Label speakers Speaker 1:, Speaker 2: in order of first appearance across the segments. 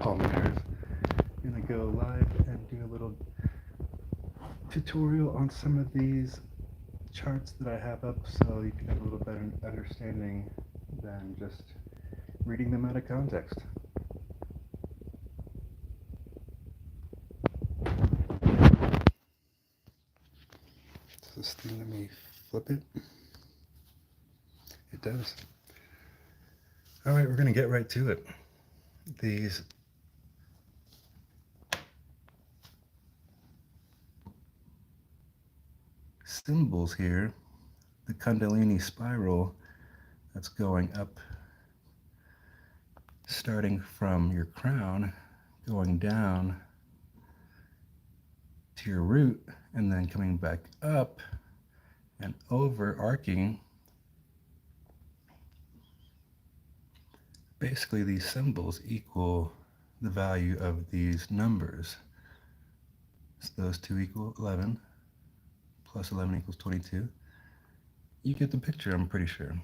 Speaker 1: palm mirrors. I'm gonna go live and do a little tutorial on some of these charts that I have up so you can have a little better understanding than just reading them out of context. This thing, let me flip it. It does. All right, we're going to get right to it. These symbols here, the Kundalini spiral that's going up, starting from your crown, going down to your root, and then coming back up and overarching. Basically, these symbols equal the value of these numbers. So those two equal 11, plus 11 equals 22. You get the picture, I'm pretty sure.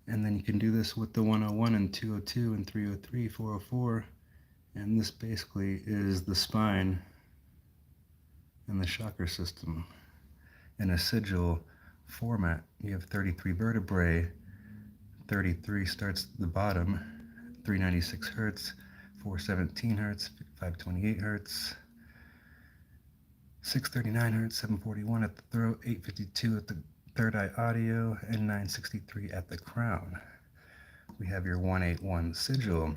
Speaker 1: And then you can do this with the 101 and 202 and 303, 404. And this basically is the spine and the chakra system in a sigil format. You have 33 vertebrae. 33 starts at the bottom, 396 hertz, 417 hertz, 528 hertz, 639 hertz, 741 at the throat, 852 at the third eye audio, and 963 at the crown. We have your 181 sigil,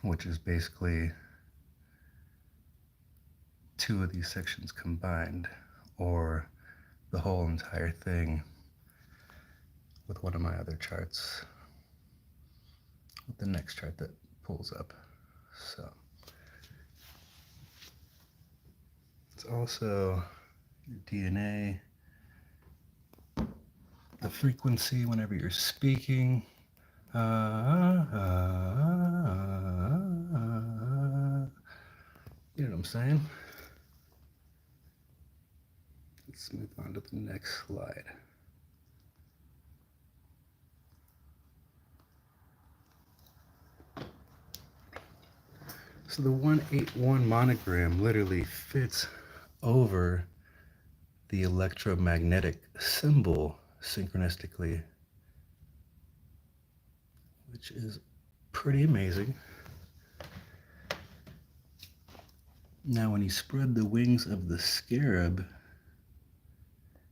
Speaker 1: which is basically two of these sections combined, or the whole entire thing with one of my other charts, with the next chart that pulls up. So it's also your DNA, the frequency whenever you're speaking. You know what I'm saying? Let's move on to the next slide. So the 181 monogram literally fits over the electromagnetic symbol synchronistically, which is pretty amazing. Now, when you spread the wings of the scarab,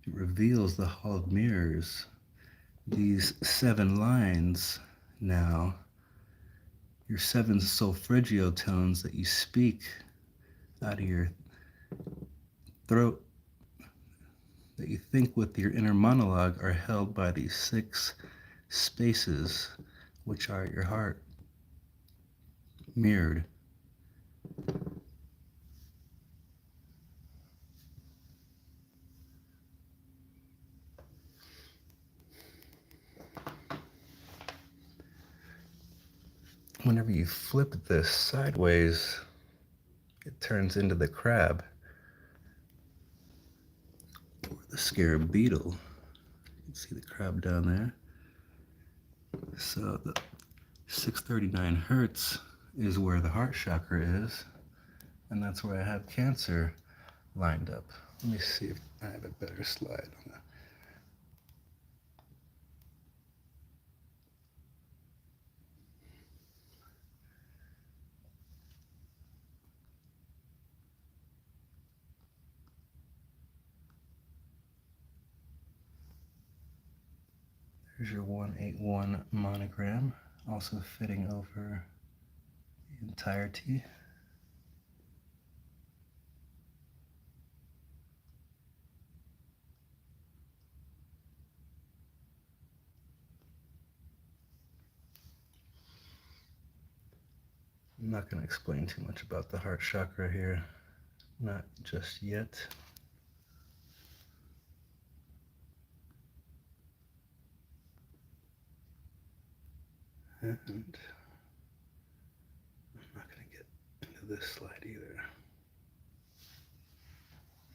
Speaker 1: it reveals the Hall of Mirrors. These 7 lines now, your 7 solfeggio tones that you speak out of your throat, that you think with your inner monologue, are held by these 6 spaces, which are your heart, mirrored. Whenever you flip this sideways, it turns into the crab, or the scarab beetle. You can see the crab down there. So the 639 hertz is where the heart chakra is, and that's where I have Cancer lined up. Let me see if I have a better slide on that. Here's your 181 monogram, also fitting over the entirety. I'm not going to explain too much about the heart chakra here, not just yet. And I'm not going to get into this slide either.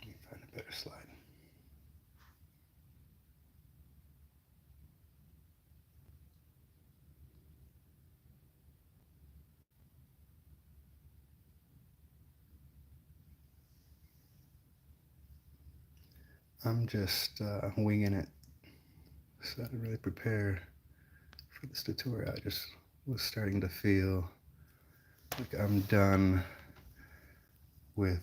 Speaker 1: Let me find a better slide. I'm just winging it, so I didn't really prepare for this tutorial. I just was starting to feel like I'm done with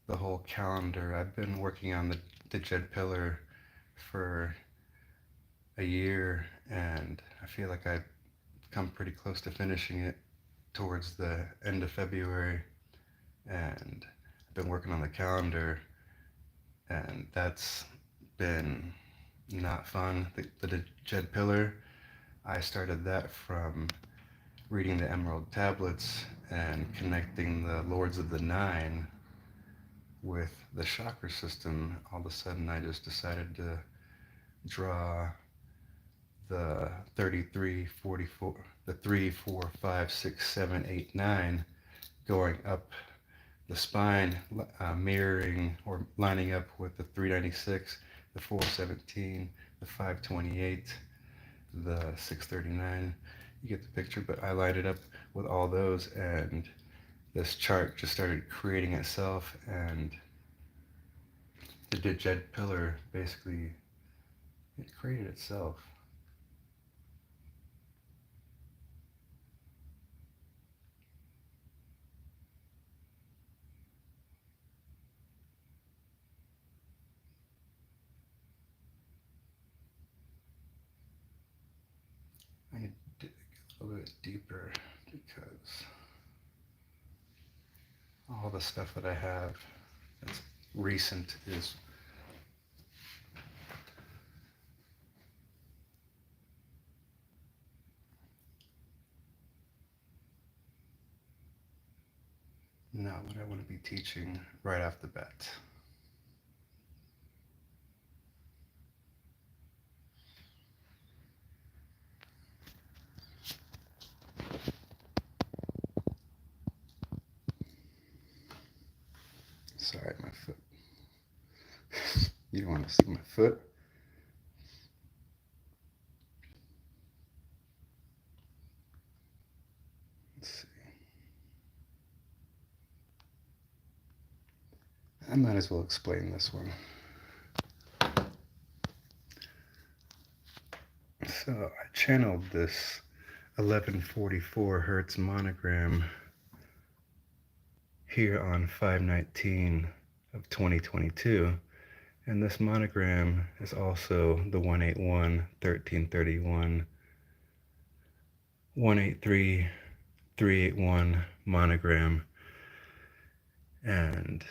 Speaker 1: the whole calendar. I've been working on the djed pillar for a year, and I feel like I've come pretty close to finishing it towards the end of February. And I've been working on the calendar, and that's been not fun. The djed pillar, I started that from reading the Emerald Tablets and connecting the Lords of the Nine with the chakra system. All of a sudden, I just decided to draw the 33, 44, the 3, 4, 5, 6, 7, 8, 9 going up the spine, mirroring or lining up with the 396, the 417, the 528, the 639. You get the picture, but I lined it up with all those, and this chart just started creating itself, and the djed pillar basically, it created itself. I need to dig a little bit deeper because all the stuff that I have that's recent is not what I want to be teaching right off the bat. Sorry, my foot. You don't want to see my foot? Let's see. I might as well explain this one. So I channeled this 1144 hertz monogram here on 5/19 of 2022, and this monogram is also the 181, 1331, 183, 381 monogram. And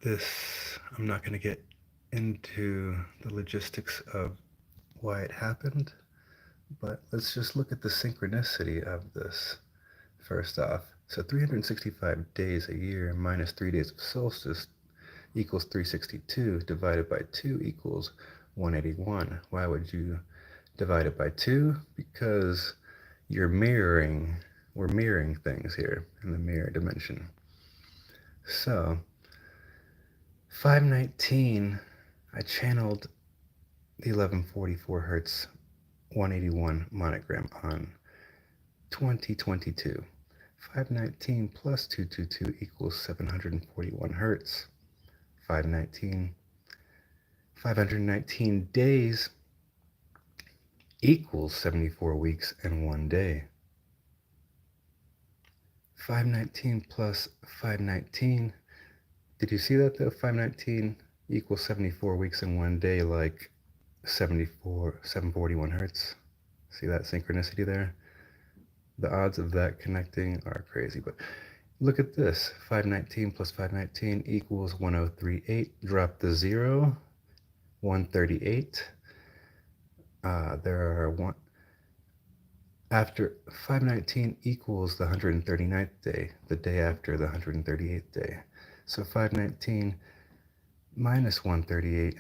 Speaker 1: this, I'm not going to get into the logistics of why it happened, but let's just look at the synchronicity of this first off. So 365 days a year minus 3 days of solstice equals 362 divided by 2 equals 181. Why would you divide it by 2? Because we're mirroring things here in the mirror dimension. So 5/19, I channeled the 1144 hertz 181 monogram on 2022. 5/19 plus 222 equals 741 hertz. 519 days equals 74 weeks and 1 day. 5/19 plus 5/19, did you see that though? 5/19 equals 74 weeks and 1 day, like 741 hertz. See that synchronicity there? The odds of that connecting are crazy, but look at this. 5/19 plus 5/19 equals 1038. Drop the 0, 138. After 5/19 equals the 139th day, the day after the 138th day. So 5/19 minus 138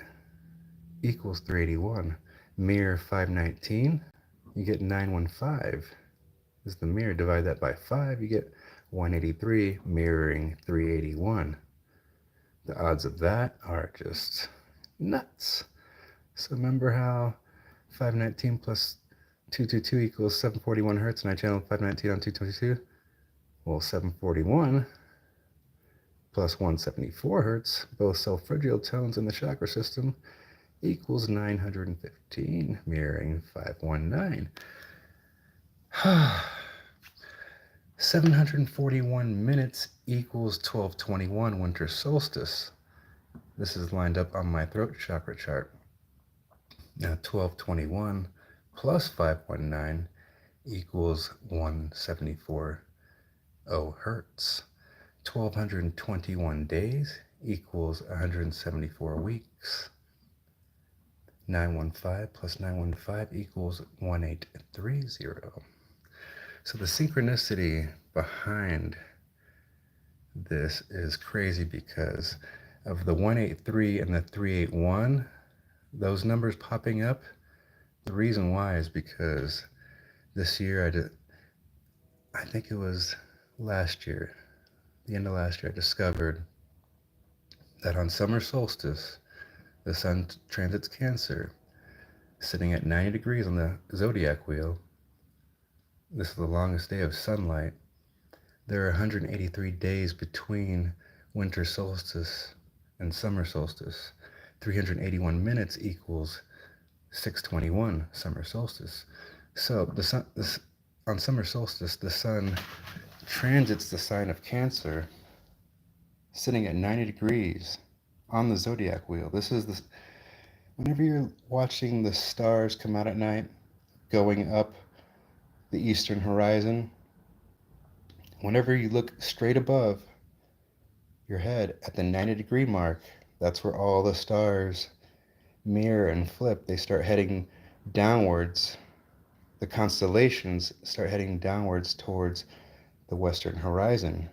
Speaker 1: equals 381. Mirror 5/19, you get 915 is the mirror. Divide that by 5, you get 183, mirroring 381. The odds of that are just nuts. So remember how 5/19 plus 222 equals 741 hertz, and I channel 519 on 222. Well, 741 plus 174 hertz, both self-phrygial tones in the chakra system, equals 915, mirroring 519. 741 minutes equals 1221 winter solstice. This is lined up on my throat chakra chart. Now 1221 plus 519 equals 174 hertz. 1221 days equals 174 weeks. 915 plus 915 equals 1830. So the synchronicity behind this is crazy because of the 183 and the 381, those numbers popping up. The reason why is because this year I think it was last year, the end of last year, I discovered that on summer solstice, the sun transits Cancer, sitting at 90 degrees on the zodiac wheel. This is the longest day of sunlight. There are 183 days between winter solstice and summer solstice. 381 minutes equals 621 summer solstice. So on summer solstice, the sun transits the sign of Cancer, sitting at 90 degrees on the zodiac wheel. Whenever you're watching the stars come out at night, going up the eastern horizon, whenever you look straight above your head at the 90-degree mark, that's where all the stars mirror and flip. They start heading downwards. The constellations start heading downwards towards the western horizon,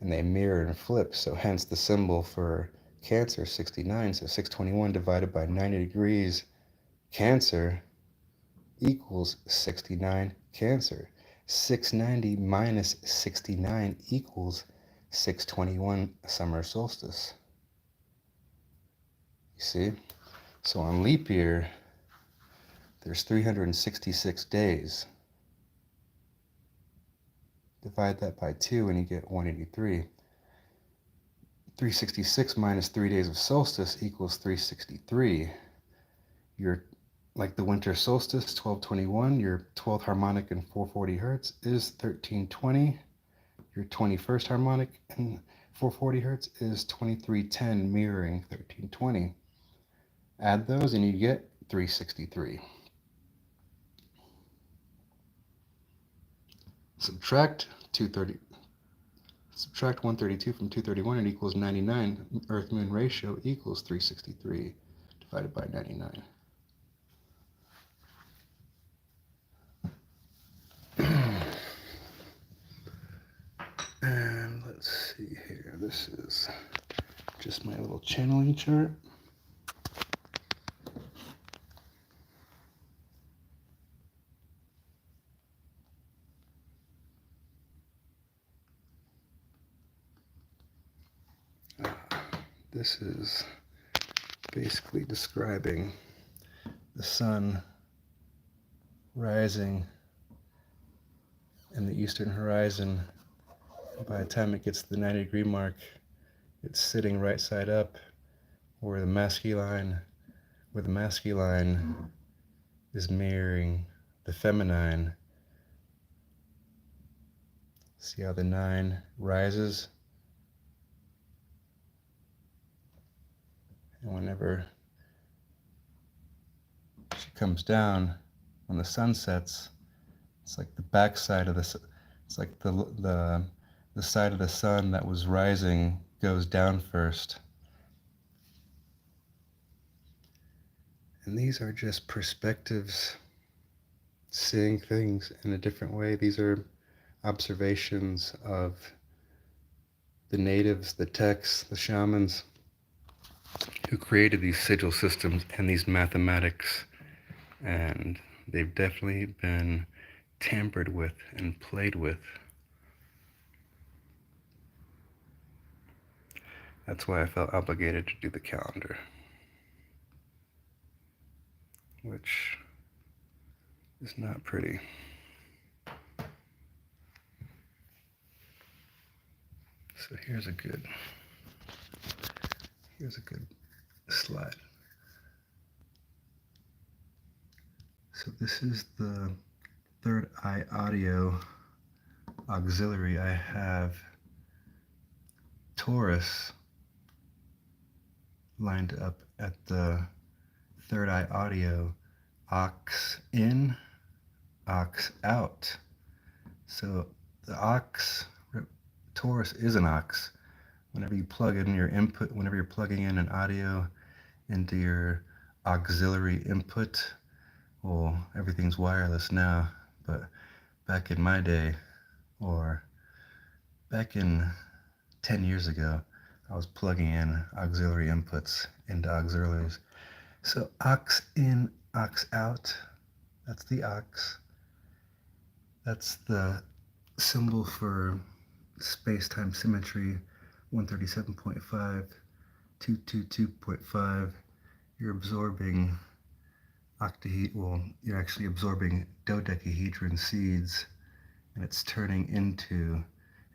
Speaker 1: and they mirror and flip. So hence the symbol for Cancer, 69. So 621 divided by 90 degrees Cancer equals 69 Cancer. 690 minus 69 equals 621 summer solstice. You see? So on leap year, there's 366 days. Divide that by 2 and you get 183. 366 minus 3 days of solstice equals 363. Your, like the winter solstice, 1221, your 12th harmonic in 440 hertz is 1320. Your 21st harmonic in 440 hertz is 2310, mirroring 1320. Add those and you get 363. Subtract 132 from 231, it equals 99. Earth-Moon ratio equals 363 divided by 99. And let's see here. This is just my little channeling chart. This is basically describing the sun rising in the eastern horizon. By the time it gets to the 90-degree mark, it's sitting right side up where the masculine is mirroring the feminine. See how the 9 rises? And whenever she comes down, when the sun sets, it's like the backside of it's like the side of the sun that was rising goes down first. And these are just perspectives, seeing things in a different way. These are observations of the natives, the texts, the shamans who created these sigil systems and these mathematics. And they've definitely been tampered with and played with. That's why I felt obligated to do the calendar, which is not pretty. So here's a good slide. So this is the third eye audio auxiliary. I have Taurus lined up at the third eye audio, aux in, aux out. So the aux, Taurus is an aux. Whenever you plug in your input, whenever you're plugging in an audio into your auxiliary input, well, everything's wireless now, but back in my day, or back in 10 years ago, I was plugging in auxiliary inputs into auxiliaries. So aux in, aux out, that's the aux. That's the symbol for space-time symmetry, 137.5, 222.5. You're absorbing you're actually absorbing dodecahedron seeds, and it's turning into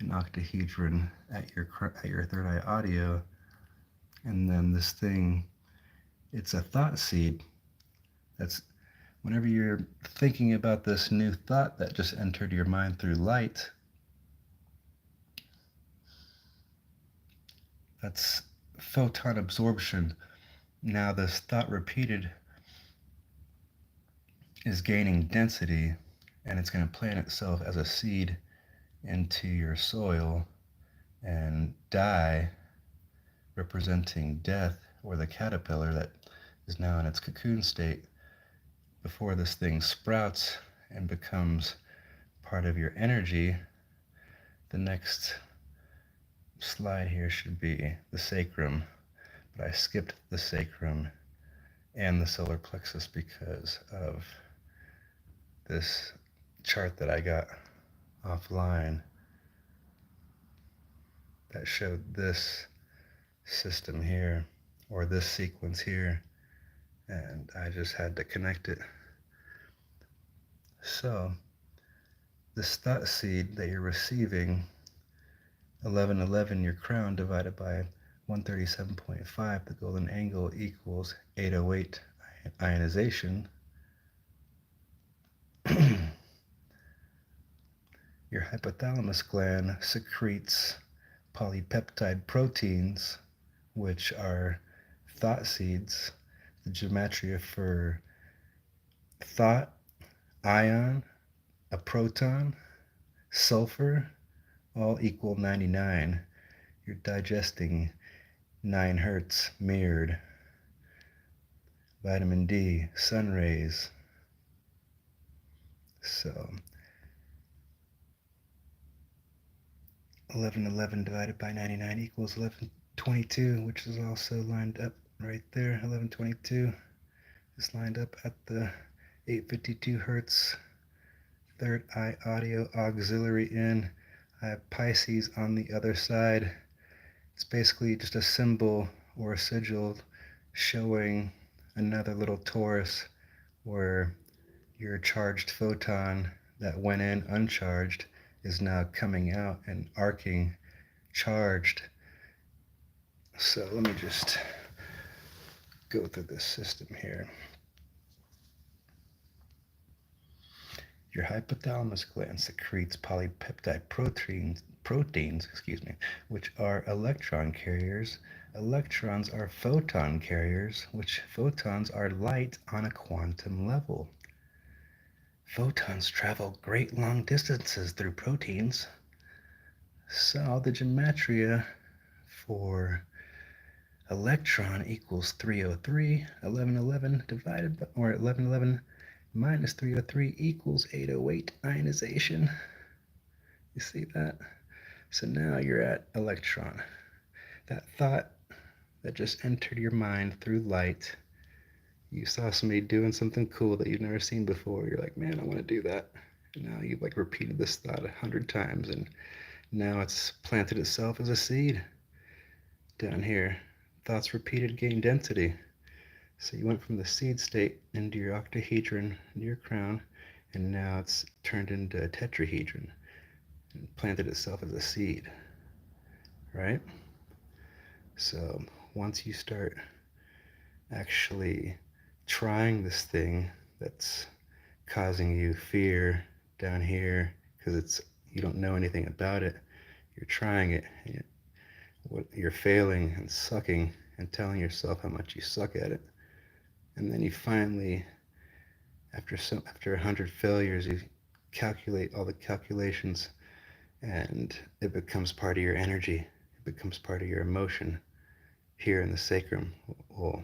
Speaker 1: an octahedron at your third eye audio. And then this thing, it's a thought seed. That's whenever you're thinking about this new thought that just entered your mind through light, that's photon absorption. Now this thought repeated is gaining density, and it's going to plant itself as a seed into your soil and die, representing death, or the caterpillar that is now in its cocoon state, before this thing sprouts and becomes part of your energy. The next slide here should be the sacrum, but I skipped the sacrum and the solar plexus because of this chart that I got offline that showed this system here, or this sequence here, and I just had to connect it. So this thought seed that you're receiving, 1111, your crown, divided by 137.5, the golden angle, equals 808 ionization. Your hypothalamus gland secretes polypeptide proteins, which are thought seeds. The gematria for thought, ion, a proton, sulfur, all equal 99. You're digesting 9 hertz mirrored. Vitamin D, sun rays. So 1111 divided by 99 equals 1122, which is also lined up right there. 1122 is lined up at the 852 hertz third eye audio auxiliary in. I have Pisces on the other side. It's basically just a symbol or a sigil showing another little Taurus where your charged photon that went in uncharged is now coming out and arcing charged. So let me just go through this system here. Your hypothalamus gland secretes polypeptide proteins, which are electron carriers. Electrons are photon carriers, which photons are light on a quantum level. Photons travel great long distances through proteins. So the gematria for electron equals 303. 1111 divided by, or 1111 minus 303 equals 808 ionization. You see that? So now you're at electron. That thought that just entered your mind through light. You saw somebody doing something cool that you've never seen before. You're like, man, I want to do that. And now you've like repeated this thought 100 times, and now it's planted itself as a seed down here. Thoughts repeated gain density. So you went from the seed state into your octahedron, into your crown, and now it's turned into a tetrahedron and planted itself as a seed, right? So once you start actually trying this thing that's causing you fear down here because you don't know anything about it, you're trying it, you're failing and sucking and telling yourself how much you suck at it, and then you finally, after 100 failures, you calculate all the calculations, and it becomes part of your energy. It becomes part of your emotion here in the sacrum. Well,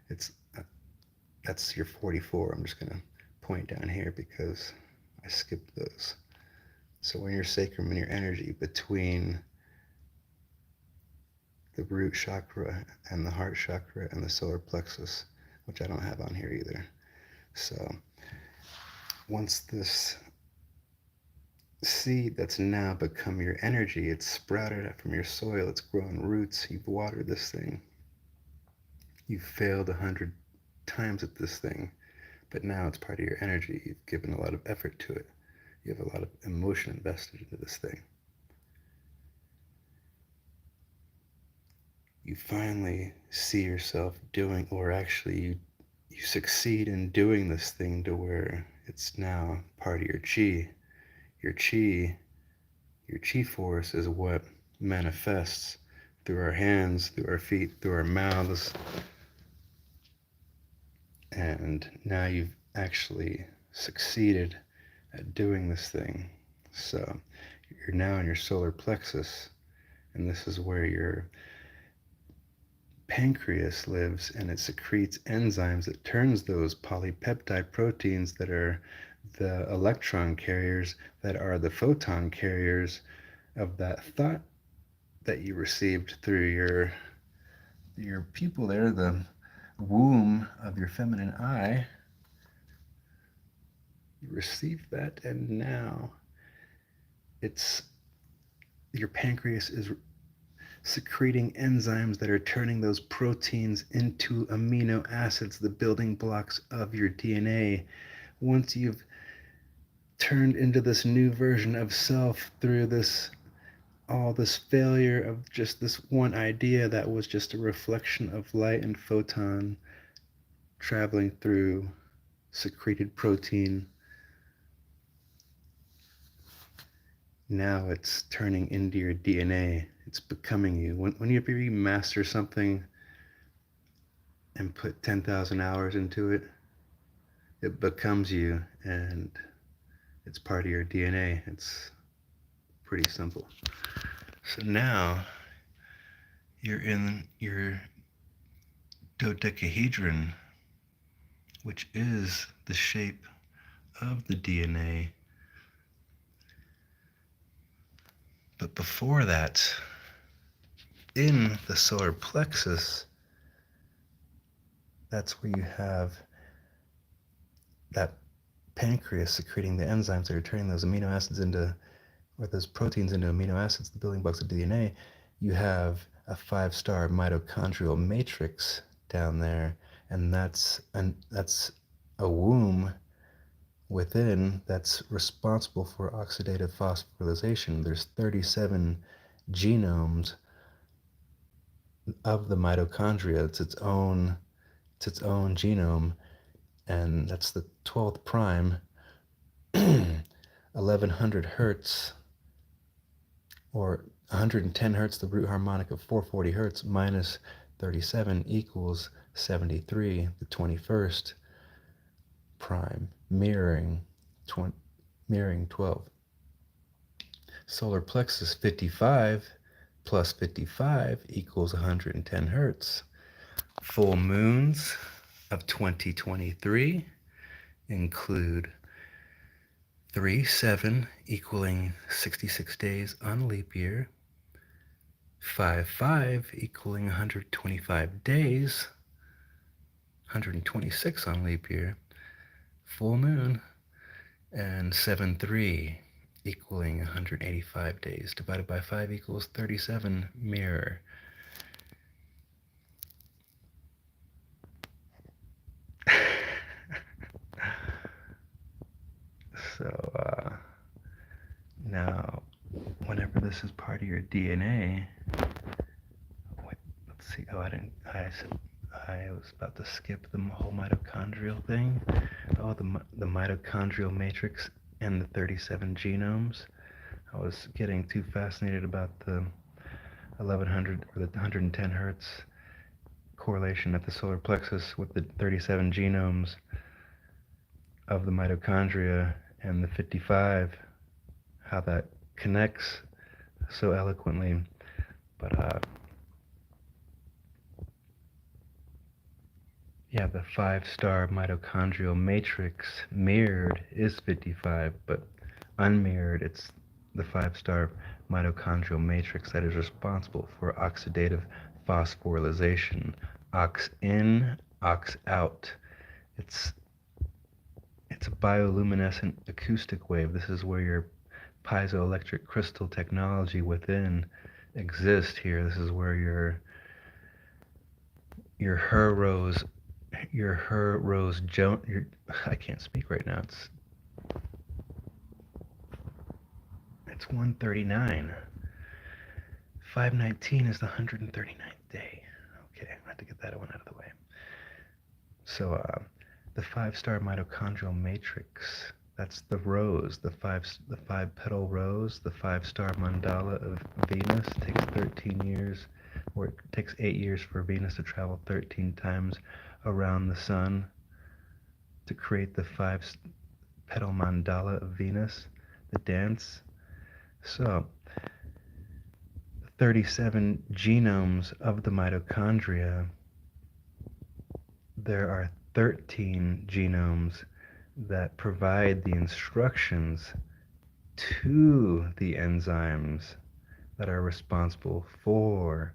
Speaker 1: it's that's your 44. I'm just gonna point down here because I skipped those. So when your sacrum and your energy between the root chakra and the heart chakra and the solar plexus, which I don't have on here either. So once this seed that's now become your energy, it's sprouted up from your soil, it's grown roots, you've watered this thing, you've failed 100 times at this thing, but now it's part of your energy. You've given a lot of effort to it. You have a lot of emotion invested into this thing. You finally see yourself doing, or actually you succeed in doing this thing to where it's now part of your chi. Your chi, your chi force is what manifests through our hands, through our feet, through our mouths. And now you've actually succeeded at doing this thing. So you're now in your solar plexus, and this is where your pancreas lives, and it secretes enzymes that turns those polypeptide proteins that are the electron carriers, that are the photon carriers of that thought that you received through your pupil there, the womb of your feminine eye. You received that, and now it's your pancreas is secreting enzymes that are turning those proteins into amino acids, the building blocks of your DNA. Once you've turned into this new version of self through all this failure of just this one idea that was just a reflection of light and photon traveling through secreted protein, now it's turning into your DNA. It's becoming you. When you master something and put 10,000 hours into it, it becomes you, and it's part of your DNA. It's pretty simple. So now you're in your dodecahedron, which is the shape of the DNA. But before that, in the solar plexus, that's where you have that pancreas secreting the enzymes that are turning those amino acids into, or those proteins into amino acids, the building blocks of DNA. You have a 5-star mitochondrial matrix down there, and that's a womb within that's responsible for oxidative phosphorylation. There's 37 genomes of the mitochondria. It's its own genome, and that's the 12th prime. 1100 hertz, or 110 hertz, the root harmonic of 440 hertz, minus 37 equals 73, the 21st prime, mirroring 12. Solar plexus 55 plus 55 equals 110 hertz. Full moons of 2023 include 3/7 equaling 66 days on leap year, 5/5 equaling 125 days, 126 on leap year, full moon, and 7/3 equaling 185 days, divided by 5 equals 37, mirror. this is part of your DNA. Wait, let's see. Oh, I was about to skip the whole mitochondrial thing. Oh, the mitochondrial matrix and the 37 genomes. I was getting too fascinated about the 1100 or the 110 hertz correlation at the solar plexus with the 37 genomes of the mitochondria and the 55, how that connects so eloquently. But yeah, the 5-star mitochondrial matrix mirrored is 55, but unmirrored, it's the 5-star mitochondrial matrix that is responsible for oxidative phosphorylation. Ox in, ox out. It's a bioluminescent acoustic wave. This is where your piezoelectric crystal technology within exists here. This is where your I can't speak right now. It's 139. 519 is the 139th day. Okay, I have to get that one out of the way. So the 5-star mitochondrial matrix, that's the rose, the five petal rose, the 5-star mandala of Venus. It takes 13 years, or it takes 8 years for Venus to travel 13 times around the sun to create the 5-petal mandala of Venus, the dance. So 37 genomes of the mitochondria, there are 13 genomes that provide the instructions to the enzymes that are responsible for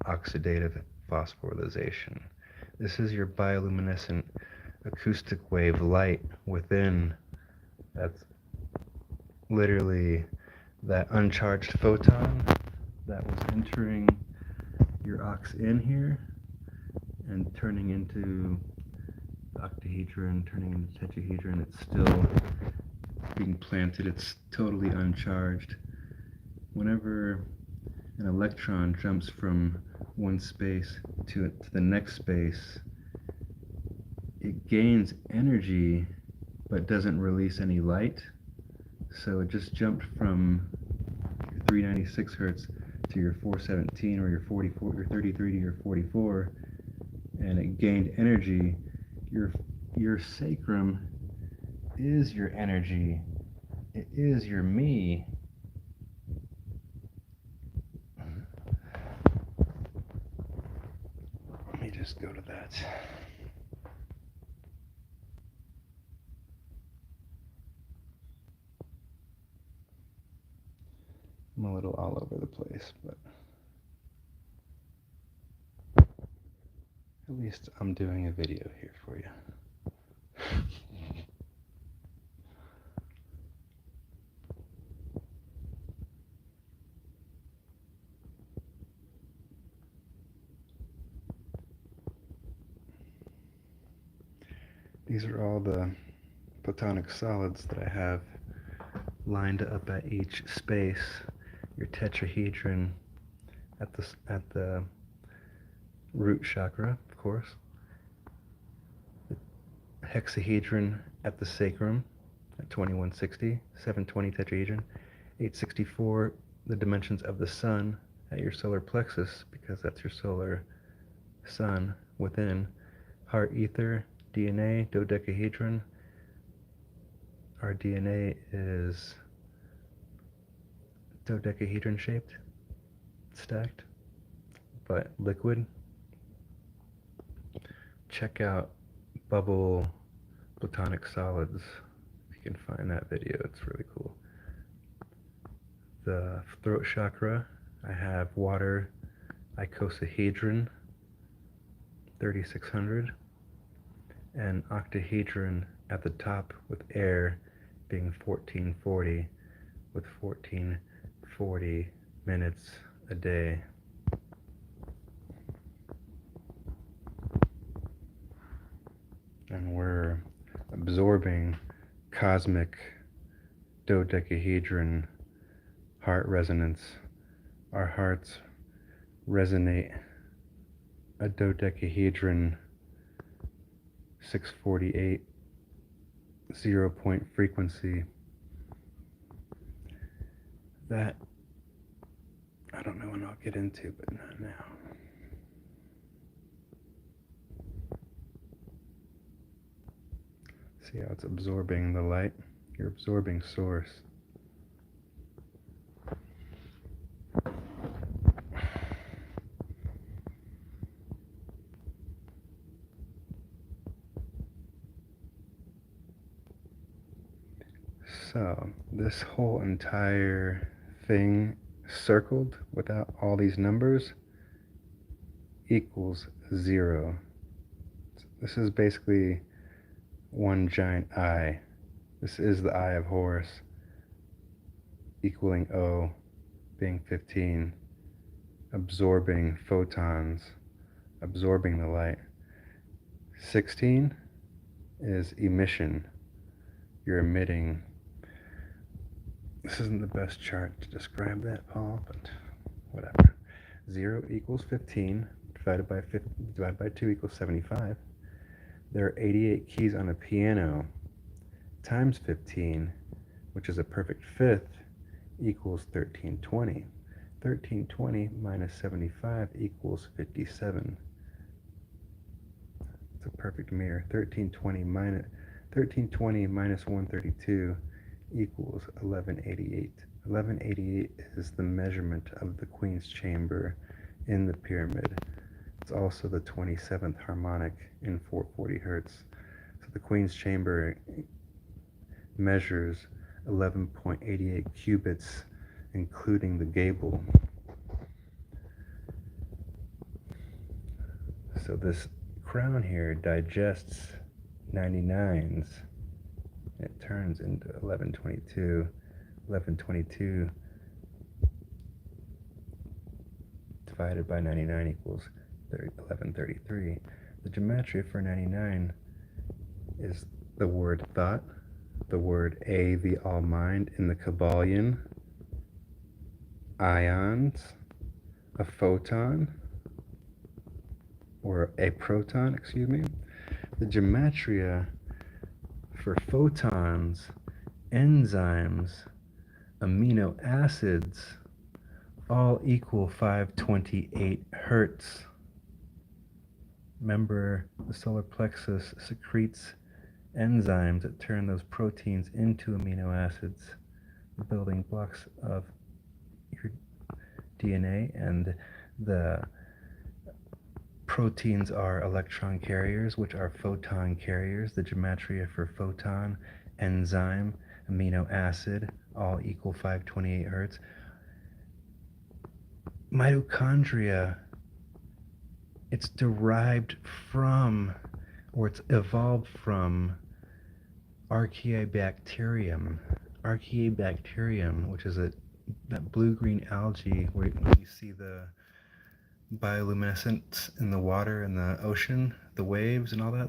Speaker 1: oxidative phosphorylation. This is your bioluminescent acoustic wave light within. That's literally that uncharged photon that was entering your ox in here and turning into the octahedron, turning into tetrahedron. It's still being planted. It's totally uncharged. Whenever an electron jumps from one space to the next space, it gains energy but doesn't release any light. So it just jumped from your 396 hertz to your 417 or your 44, your 33 to your 44, and it gained energy. Your sacrum is your energy. It is your me. Let me just go to that. I'm a little all over the place, but at least I'm doing a video here for you. These are all the platonic solids that I have lined up at each space. Your tetrahedron at the root chakra, of course. The hexahedron at the sacrum at 2160, 720 tetrahedron. 864, the dimensions of the sun at your solar plexus, because that's your solar sun within. Heart ether, DNA, dodecahedron. Our DNA is dodecahedron shaped, stacked, but liquid. Check out Bubble Platonic Solids if you can find that video. It's really cool. The throat chakra, I have water icosahedron 3600 and octahedron at the top with air being 1440 with 1440 minutes a day. And we're absorbing cosmic dodecahedron heart resonance our hearts resonate a dodecahedron 648 0-point frequency that I don't know when I'll get into, but not now. See how it's absorbing the light? You're absorbing source. So, this whole entire thing circled without all these numbers equals 0. This is basically one giant eye. This is the eye of Horus, equaling O, being 15, absorbing photons, absorbing the light. 16 is emission. You're emitting. This isn't the best chart to describe that, Paul, but whatever. 0 equals 15, divided by 2 equals 75. There are 88 keys on a piano, times 15, which is a perfect fifth, equals 1320. 1320 minus 75 equals 57. It's a perfect mirror. 1320 minus 132 equals 1188. 1188 is the measurement of the Queen's chamber in the pyramid. It's also the 27th harmonic in 440 hertz. So the Queen's chamber measures 11.88 cubits, including the gable. So this crown here digests 99s. It turns into 1122. 1122 divided by 99 equals 1133. The gematria for 99 is the word thought, the word A, the all mind in the Kabbalion, ions, a photon, or a proton, excuse me. The gematria for photons, enzymes, amino acids, all equal 528 hertz. Remember, the solar plexus secretes enzymes that turn those proteins into amino acids, the building blocks of your DNA, and the proteins are electron carriers, which are photon carriers. The gematria for photon, enzyme, amino acid, all equal 528 hertz. Mitochondria, it's derived from, or it's evolved from, Archaeobacterium. Archaeobacterium, which is that blue-green algae where you see the bioluminescence in the water and the ocean, the waves and all that.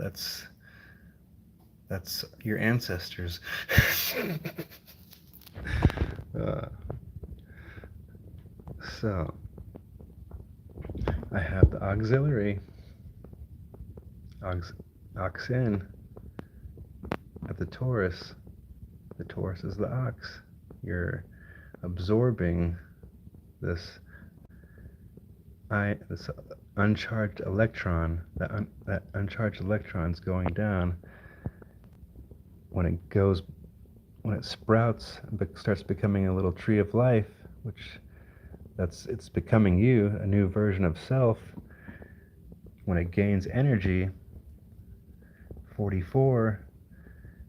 Speaker 1: That's your ancestors. So I have the auxiliary, oxin, at the torus. The torus is the ox. You're absorbing this uncharged electron. That uncharged electron's going down. When it sprouts, it starts becoming a little tree of life, which it's becoming you, a new version of self. When it gains energy, 44,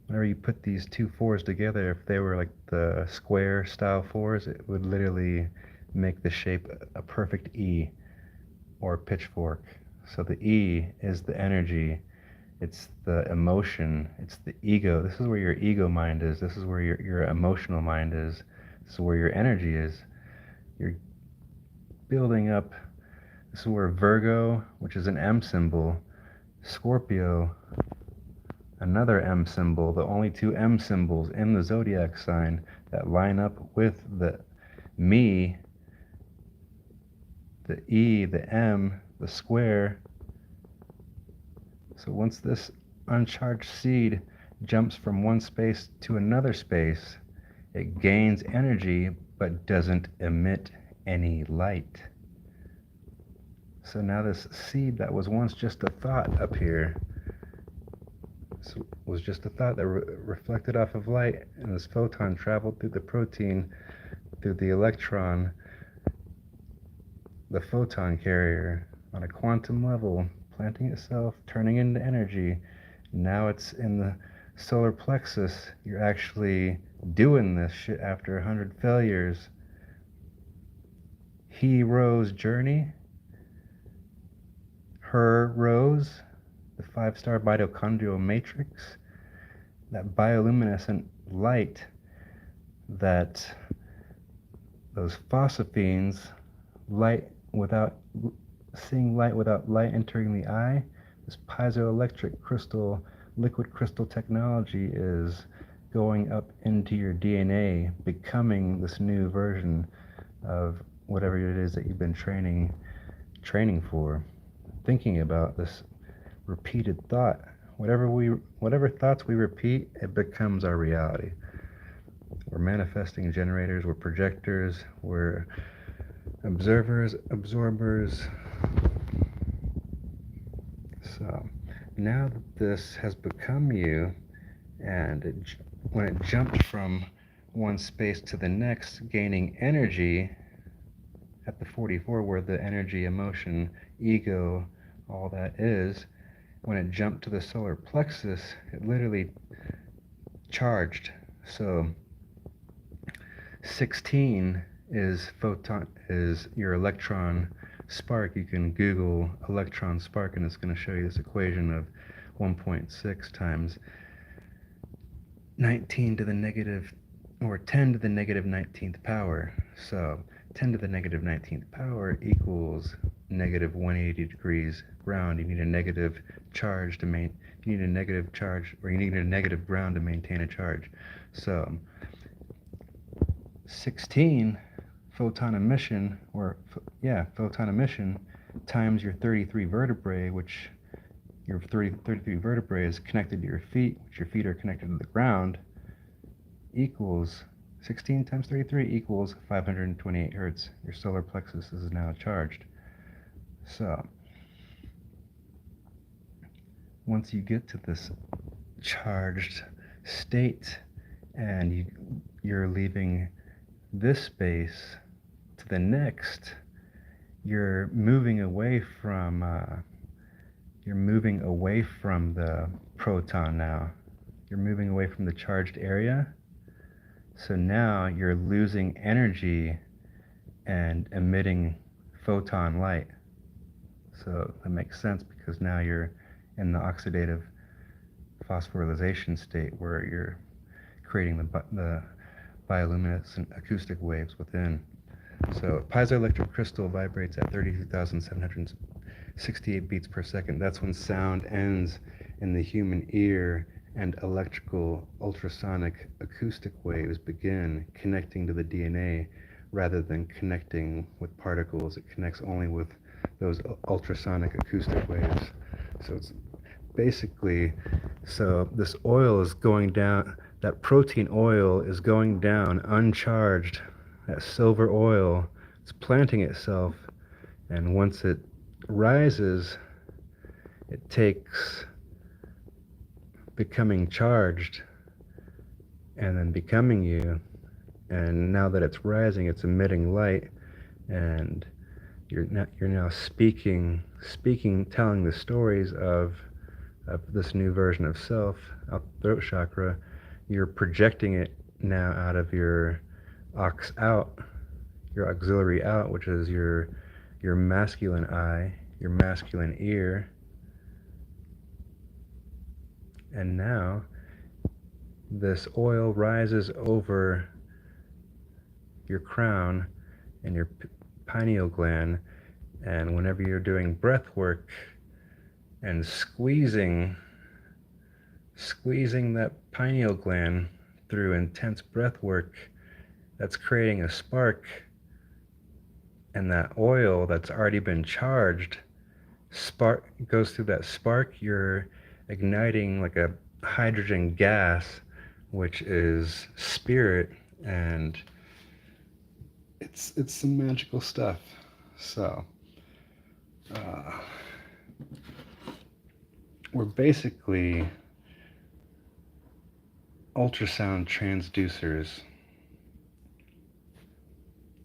Speaker 1: whenever you put these two fours together, if they were like the square style fours, it would literally make the shape a perfect E or pitchfork. So the E is the energy, it's the emotion, it's the ego. This is where your ego mind is. This is where your emotional mind is. This is where your energy is. You're building up. This is where Virgo, which is an M symbol, Scorpio, another M symbol, the only two M symbols in the zodiac sign that line up with the me the E, the M, the square. So once this uncharged seed jumps from one space to another space, it gains energy but doesn't emit any light. So now this seed that was once just a thought up here was just a thought that reflected off of light, and this photon traveled through the protein, through the electron, the photon carrier, on a quantum level, planting itself, turning into energy. Now it's in the solar plexus. You're actually doing this shit after 100 failures. He rose journey, her rose, the 5-star mitochondrial matrix, that bioluminescent light, that those phosphines, seeing light without light entering the eye. This piezoelectric crystal, liquid crystal technology is going up into your DNA, becoming this new version of whatever it is that you've been training for. Thinking about this repeated thought. Whatever thoughts we repeat, it becomes our reality. We're manifesting generators, we're projectors, we're observers, absorbers. So now that this has become you, and when it jumped from one space to the next, gaining energy at the 44, where the energy, emotion, ego, all that is, when it jumped to the solar plexus, it literally charged. So 16 is your electron spark. You can Google electron spark and it's going to show you this equation of 1.6 times 19 to the negative, or 10 to the negative 19th power. So 10 to the negative 19th power equals negative 180 degrees ground. You need a negative charge to you need a negative ground to maintain a charge. So 16 photon emission times your 33 vertebrae, which your 33 vertebrae is connected to your feet, which your feet are connected to the ground, equals 16 times 33 equals 528 hertz. Your solar plexus is now charged. So once you get to this charged state and you're leaving this space to the next, you're moving away from the proton now. You're moving away from the charged area. So now you're losing energy and emitting photon light. So that makes sense because now you're in the oxidative phosphorylation state where you're creating the bioluminescent acoustic waves within. So piezoelectric crystal vibrates at 32,768 beats per second. That's when sound ends in the human ear and electrical ultrasonic acoustic waves begin connecting to the DNA rather than connecting with particles. It connects only with those ultrasonic acoustic waves. So it's basically, this oil is going down, that protein oil is going down uncharged. That silver oil, it's planting itself, and once it rises, it takes becoming charged and then becoming you, and now that it's rising, it's emitting light, and you're now speaking, telling the stories of this new version of self out the throat chakra. You're projecting it now out of your your auxiliary out, which is your masculine eye, your masculine ear. And now this oil rises over your crown and your pineal gland, and whenever you're doing breath work and squeezing that pineal gland through intense breath work, that's creating a spark And that oil that's already been charged goes through that spark. You're igniting like a hydrogen gas, which is spirit, and it's some magical stuff. So uh, we're basically ultrasound transducers.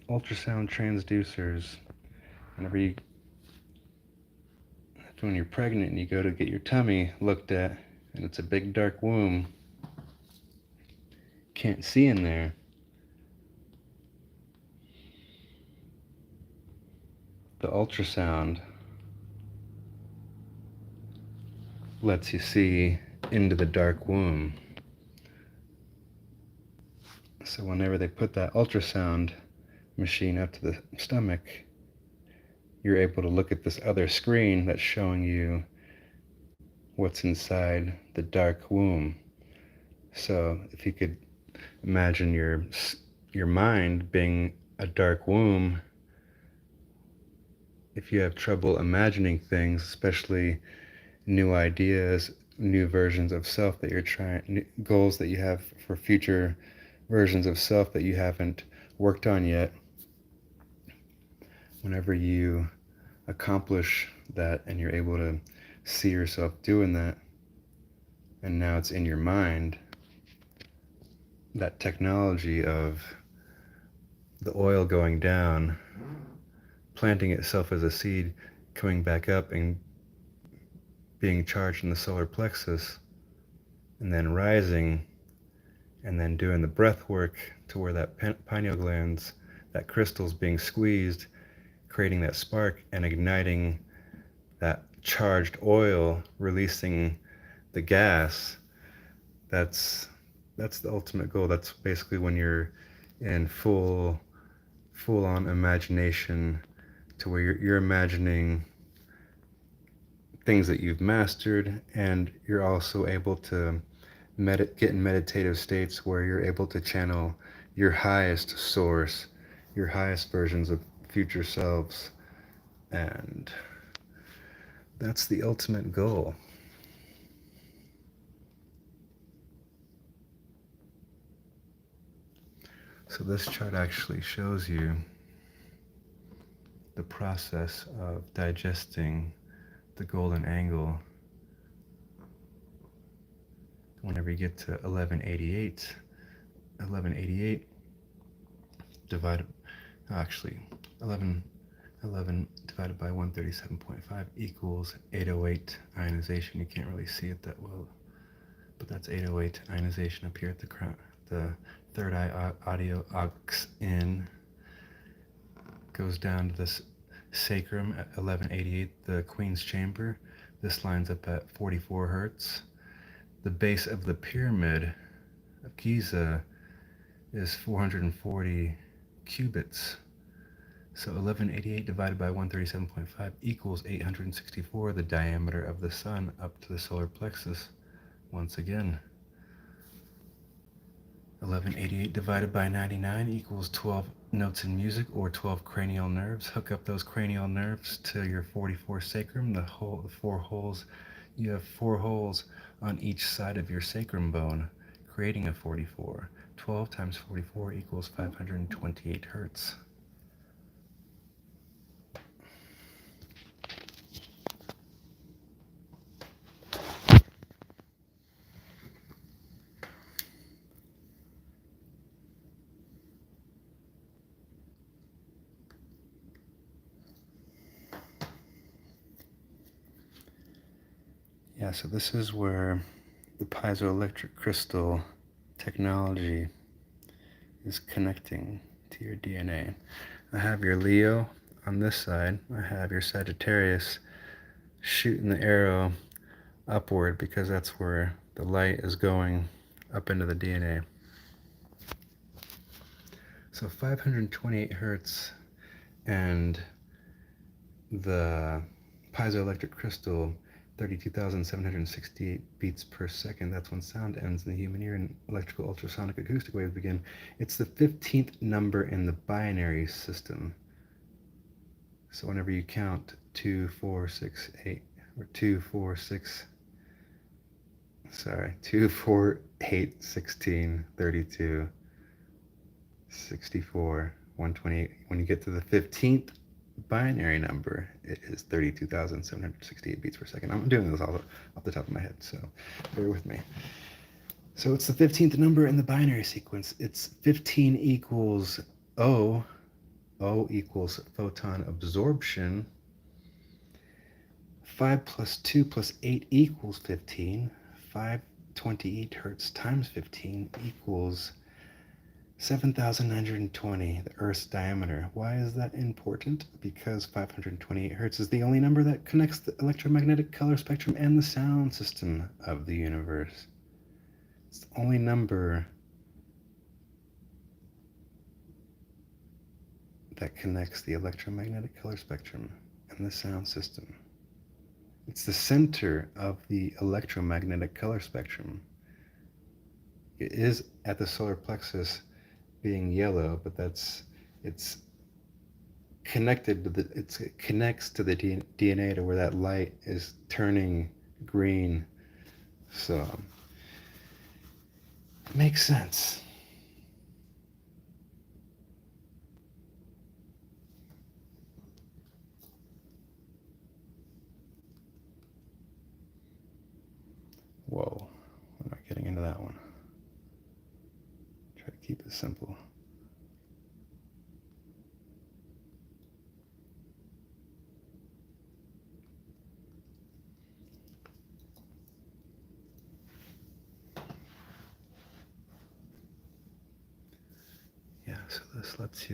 Speaker 1: Ultrasound transducers. Whenever you, when you're pregnant and you go to get your tummy looked at, and it's a big dark womb, can't see in there. The ultrasound lets you see into the dark womb. So whenever they put that ultrasound machine up to the stomach, you're able to look at this other screen that's showing you what's inside the dark womb. So if you could imagine your mind being a dark womb, if you have trouble imagining things, especially new ideas, new versions of self that you're trying, goals that you have for future versions of self that you haven't worked on yet, whenever you accomplish that and you're able to see yourself doing that, and now it's in your mind, that technology of the oil going down, planting itself as a seed, coming back up and being charged in the solar plexus, and then rising, and then doing the breath work to where that pineal glands, that crystal's being squeezed, creating that spark and igniting that charged oil, releasing the gas. That's the ultimate goal. That's basically when you're in full on imagination, to where you're imagining things that you've mastered, and you're also able to get in meditative states where you're able to channel your highest source, your highest versions of future selves, and that's the ultimate goal. So this chart actually shows you the process of digesting the golden angle. Whenever you get to 1188 divided, actually 11 divided by 137.5 equals 808 ionization. You can't really see it that well, but that's 808 ionization up here at the crown. The third eye audio aux in goes down to this sacrum at 1188, the Queen's Chamber. This lines up at 44 hertz. The base of the pyramid of Giza is 440 cubits. So 1188 divided by 137.5 equals 864, the diameter of the sun up to the solar plexus. Once again, 1188 divided by 99 equals 12 notes in music, or 12 cranial nerves. Hook up those cranial nerves to your 44 sacrum, the 4 holes. You have 4 holes on each side of your sacrum bone, creating a 44. 12 times 44 equals 528 hertz. Yeah, so this is where the piezoelectric crystal technology is connecting to your DNA. I have your Leo on this side. I have your Sagittarius shooting the arrow upward, because that's where the light is going up into the DNA. So 528 hertz, and the piezoelectric crystal 32,768 beats per second. That's when sound ends in the human ear and electrical ultrasonic acoustic waves begin. It's the 15th number in the binary system. So whenever you count 2, 4, 6, 8, or 2, 4, 6, sorry, 2, 4, 8, 16, 32, 64, 128. When you get to the 15th binary number, it is 32,768 beats per second. I'm doing this all off the top of my head, so bear with me. So it's the 15th number in the binary sequence. It's 15 equals O. O equals photon absorption. 5 plus 2 plus 8 equals 15. 528 hertz times 15 equals 7,920, the Earth's diameter. Why is that important? Because 528 hertz is the only number that connects the electromagnetic color spectrum and the sound system of the universe. It's the only number that connects the electromagnetic color spectrum and the sound system. It's the center of the electromagnetic color spectrum. It is at the solar plexus being yellow, but it's connected to it connects to the DNA to where that light is turning green. So it makes sense. Whoa, we're not getting into that one. Try to keep it simple. Yeah, so this lets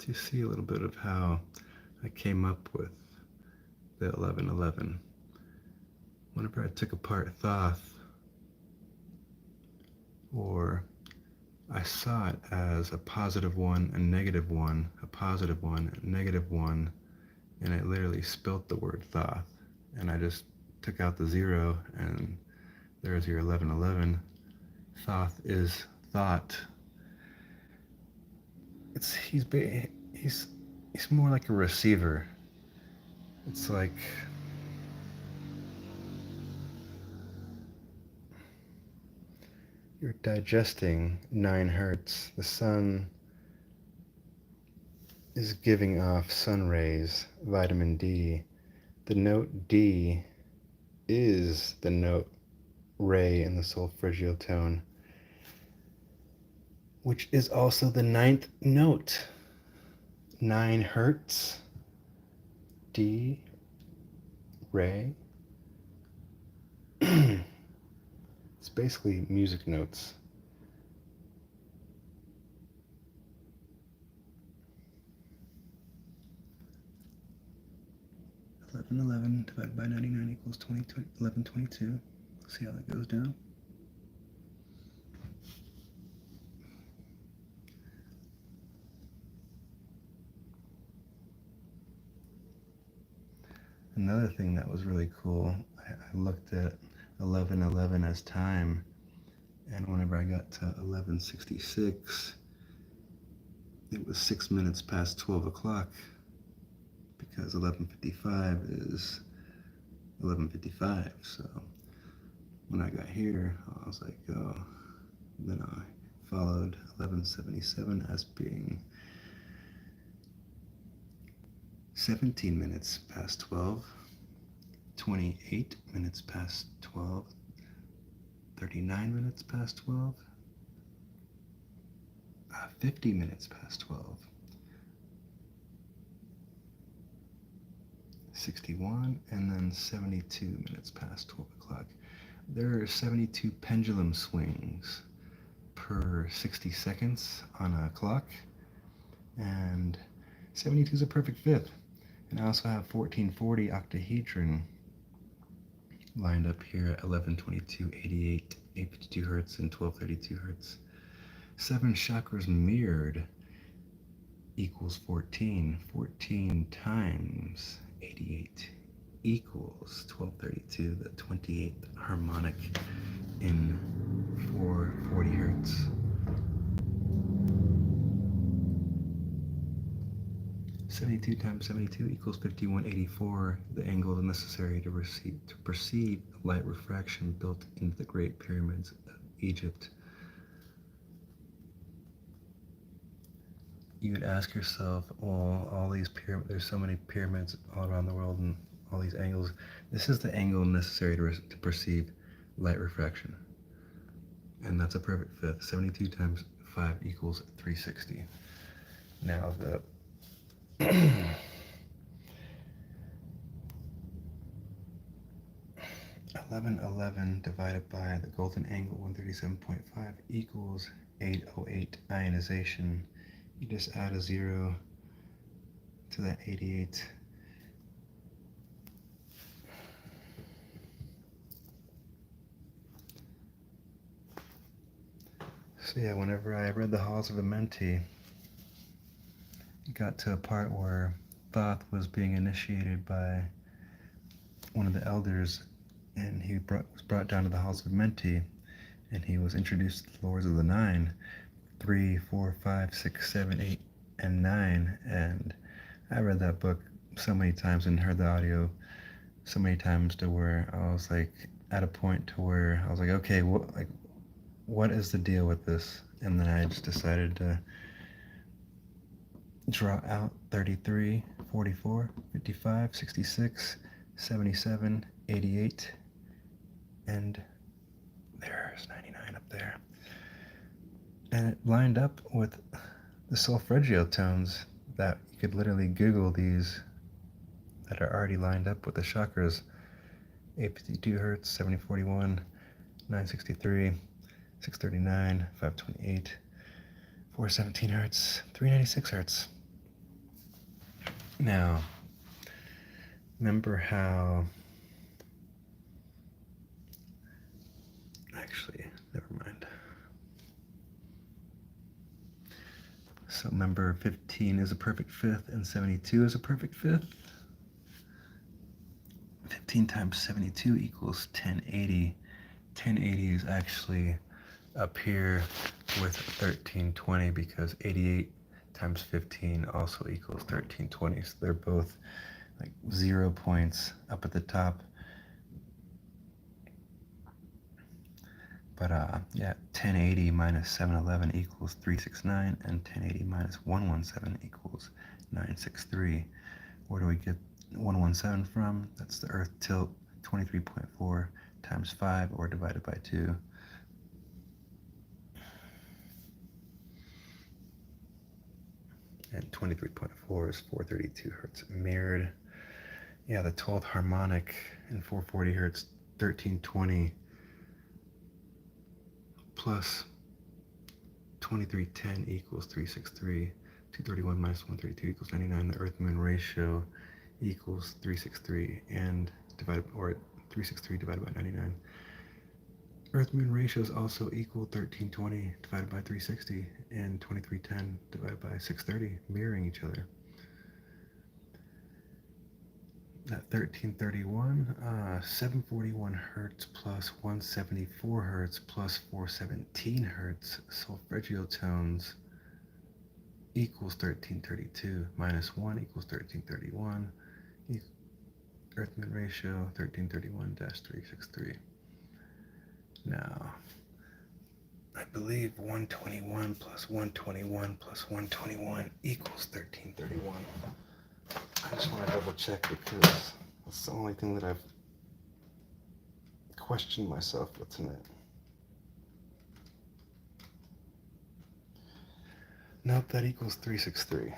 Speaker 1: you see a little bit of how I came up with the 1111. Whenever I took apart Thoth, or I saw it as a positive 1, a negative 1, a positive 1, a negative 1, and it literally spelt the word Thoth. And I just took out the 0, and there's your 1111. Thoth is thought. He's more like a receiver. It's like you're digesting 9 hertz. The sun is giving off sun rays, vitamin D. The note D is the note Re in the solfeggio tone, which is also the 9th note. 9 hertz, D, Re. It's basically music notes. $11.11 divided by 99 equals 11.22. See how that goes down. Another thing that was really cool, I looked at 11:11 as time, and whenever I got to 11:66, it was 6 minutes past 12 o'clock, because 11:55 is 11:55. So when I got here, I was like, oh. Then I followed 11:77 as being 17 minutes past 12, 28 minutes past 12, 39 minutes past 12, 50 minutes past 12, 61, and then 72 minutes past 12 o'clock. There are 72 pendulum swings per 60 seconds on a clock, and 72 is a perfect fifth. And I also have 1440 octahedron lined up here at 1122, 88, 852 hertz, and 1232 hertz. 7 chakras mirrored equals 14. 14 times 88 equals 1232, the 28th harmonic in 440 hertz. (72 times 72 equals 5184, the angle necessary to perceive light refraction built into the Great Pyramids of Egypt. You would ask yourself, well, all these pyramids, there's so many pyramids all around the world and all these angles. This is the angle necessary to perceive light refraction. And that's a perfect fifth. 72 times 5 equals 360. Now the 1111 divided by the golden angle 137.5 equals 808 ionization. You just add a 0 to that 88. So yeah, whenever I read the Halls of Amenti, it got to a part where Thoth was being initiated by one of the elders, and he was brought down to the Halls of Amenti, and he was introduced to the Lords of the Nine, 3, 4, 5, 6, 7, 8, and 9. And I read that book so many times and heard the audio so many times to where I was like at a point to where I was like, okay, what is the deal with this? And then I just decided to draw out 33, 44, 55, 66, 77, 88, and there's 99 up there. And it lined up with the solfeggio tones that you could literally Google these that are already lined up with the chakras. 852 hertz, 7041, 963, 639, 528, 417 hertz, 396 hertz. Now, remember how, actually, never mind. So remember 15 is a perfect fifth and 72 is a perfect fifth. 15 times 72 equals 1080. 1080 is actually up here with 1320 because 88 times 15 also equals 1320. So they're both like 0 points up at the top. But yeah, 1080 minus 711 equals 369, and 1080 minus 117 equals 963. Where do we get 117 from? That's the Earth tilt, 23.4 times 5, or divided by 2. And 23.4 is 432 hertz mirrored. Yeah, the 12th harmonic in 440 hertz, 1320 plus 2310 equals 363. 231 minus 132 equals 99. The Earth-Moon ratio equals 363 and 363 divided by 99. Earth-Moon ratios also equal 1320 divided by 360 and 2310 divided by 630, mirroring each other. That 1331, 741 hertz plus 174 hertz plus 417 hertz solfeggio tones equals 1332 minus 1 equals 1331. Earth-Moon ratio 1331-363. Now, I believe 121 plus 121 plus 121 equals 1331. I just want to double check because that's the only thing that I've questioned myself with tonight. Nope, that equals 363.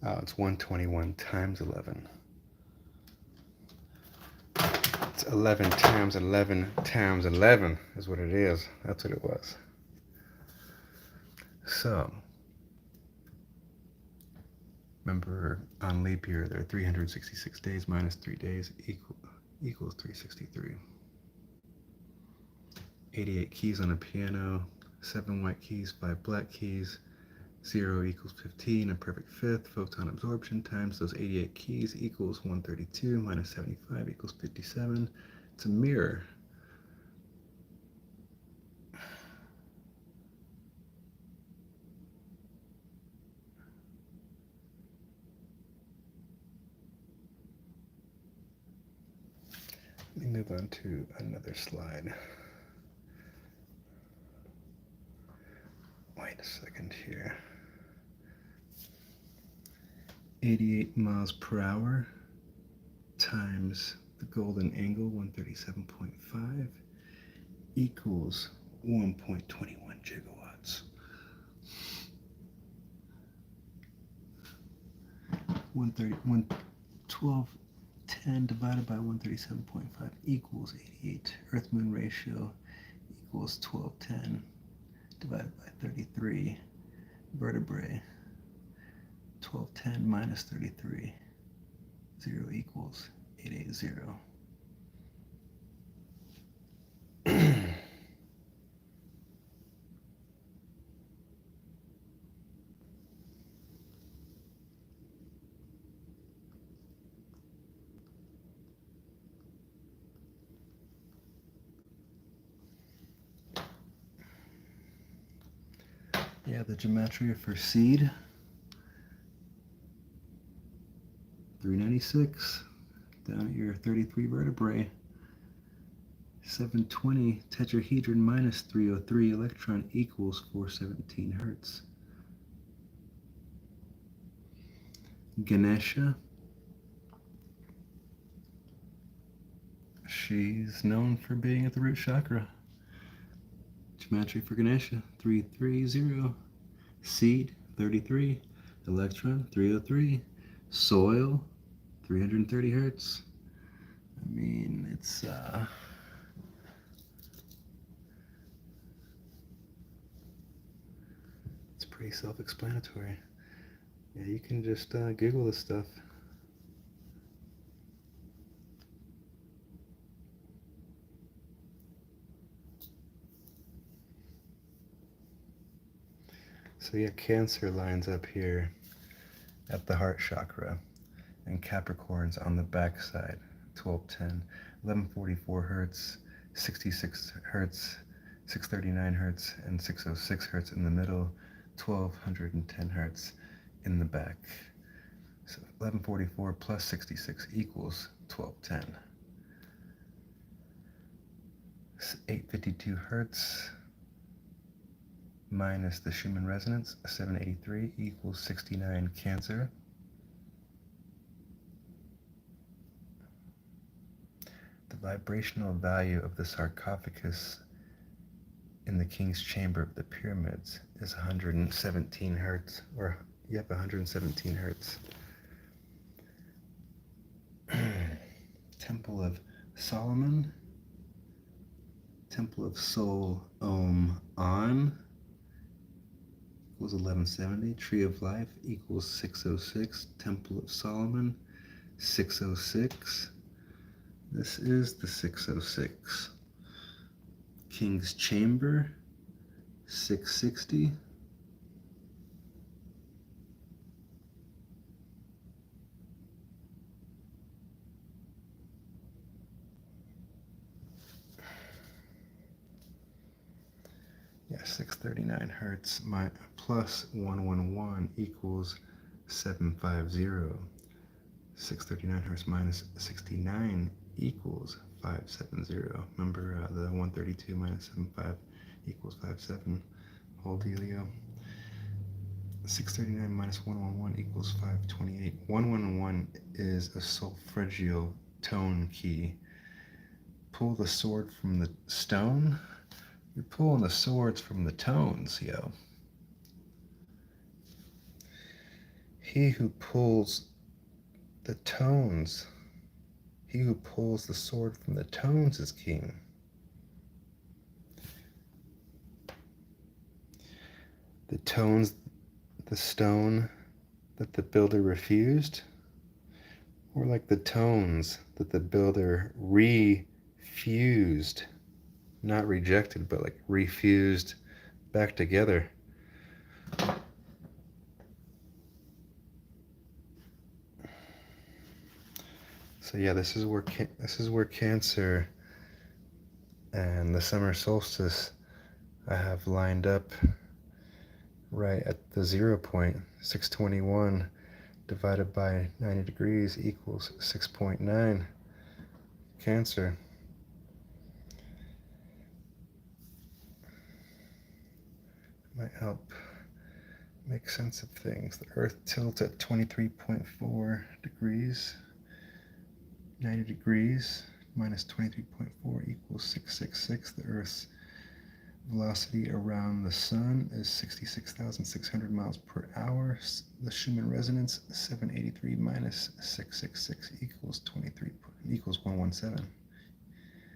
Speaker 1: Oh, it's 121 times 11. It's 11 times 11 times 11 is what it is. That's what it was. So, Remember, on leap year, there are 366 days minus 3 days equals 363. 88 keys on a piano, 7 white keys, 5 black keys, 0 equals 15, a perfect fifth. Photon absorption times those 88 keys equals 132 minus 75 equals 57. It's a mirror. Let me move on to another slide. Wait a second here. 88 miles per hour times the golden angle, 137.5, equals 1.21 gigawatts. 1210 divided by 137.5 equals 88. Earth-Moon ratio equals 1210 divided by 33. Vertebrae, 1210 minus 33. 0 equals 880. Yeah, the gematria for seed, 396 down at your 33 vertebrae. 720 tetrahedron minus 303 electron equals 417 hertz. Ganesha, she's known for being at the root chakra. Gematria for Ganesha, 330. Seed, 33. Electron, 303. Soil, 330 hertz. I mean, it's pretty self-explanatory. Yeah, you can just Google this stuff. So yeah, Cancer lines up here at the heart chakra, and Capricorn's on the back side, 1210, 1144 hertz, 66 hertz, 639 hertz, and 606 hertz in the middle, 1210 hertz in the back. So 1144 plus 66 equals 1210. 852 hertz minus the Schumann resonance, 783 equals 69 Cancer. The vibrational value of the sarcophagus in the king's chamber of the pyramids is 117 hertz, or yep, 117 hertz. Temple of Solomon, Temple of Sol Om An equals 1170. Tree of Life equals 606. Temple of Solomon, 606. This is the 606. King's Chamber, 660. Yeah, 639 hertz plus 111 equals 750. 639 hertz minus 69 equals 570. Remember the 132 minus 75 equals 57. Whole dealio. 639 minus 111 equals 528. 111 is a solfeggio tone key. Pull the sword from the stone. You're pulling the swords from the tones, yo. He who pulls the tones, he who pulls the sword from the tones is king. The tones, the stone, that the builder refused, or like the tones that the builder refused, not rejected, but like refused back together. So yeah, this is where Cancer and the summer solstice I have lined up right at the 0 point. 621 divided by 90 degrees equals 6.9. Cancer. Might help make sense of things. The Earth tilts at 23.4 degrees. 90 degrees minus 23.4 equals 666. The Earth's velocity around the Sun is 66,600 miles per hour. The Schumann resonance, 783 minus 666 equals 117.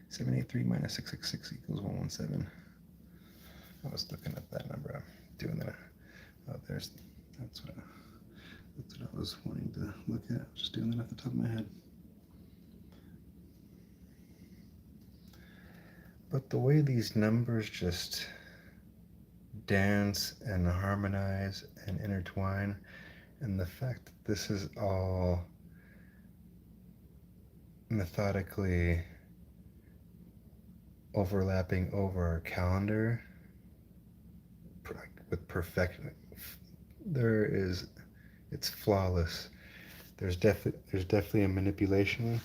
Speaker 1: 783 minus 666 equals 117. I was looking at that number. I'm doing that. Oh, that's what I was wanting to look at. I was just doing that off the top of my head. But the way these numbers just dance and harmonize and intertwine, and the fact that this is all methodically overlapping over our calendar with perfection, it's flawless. There's definitely a manipulation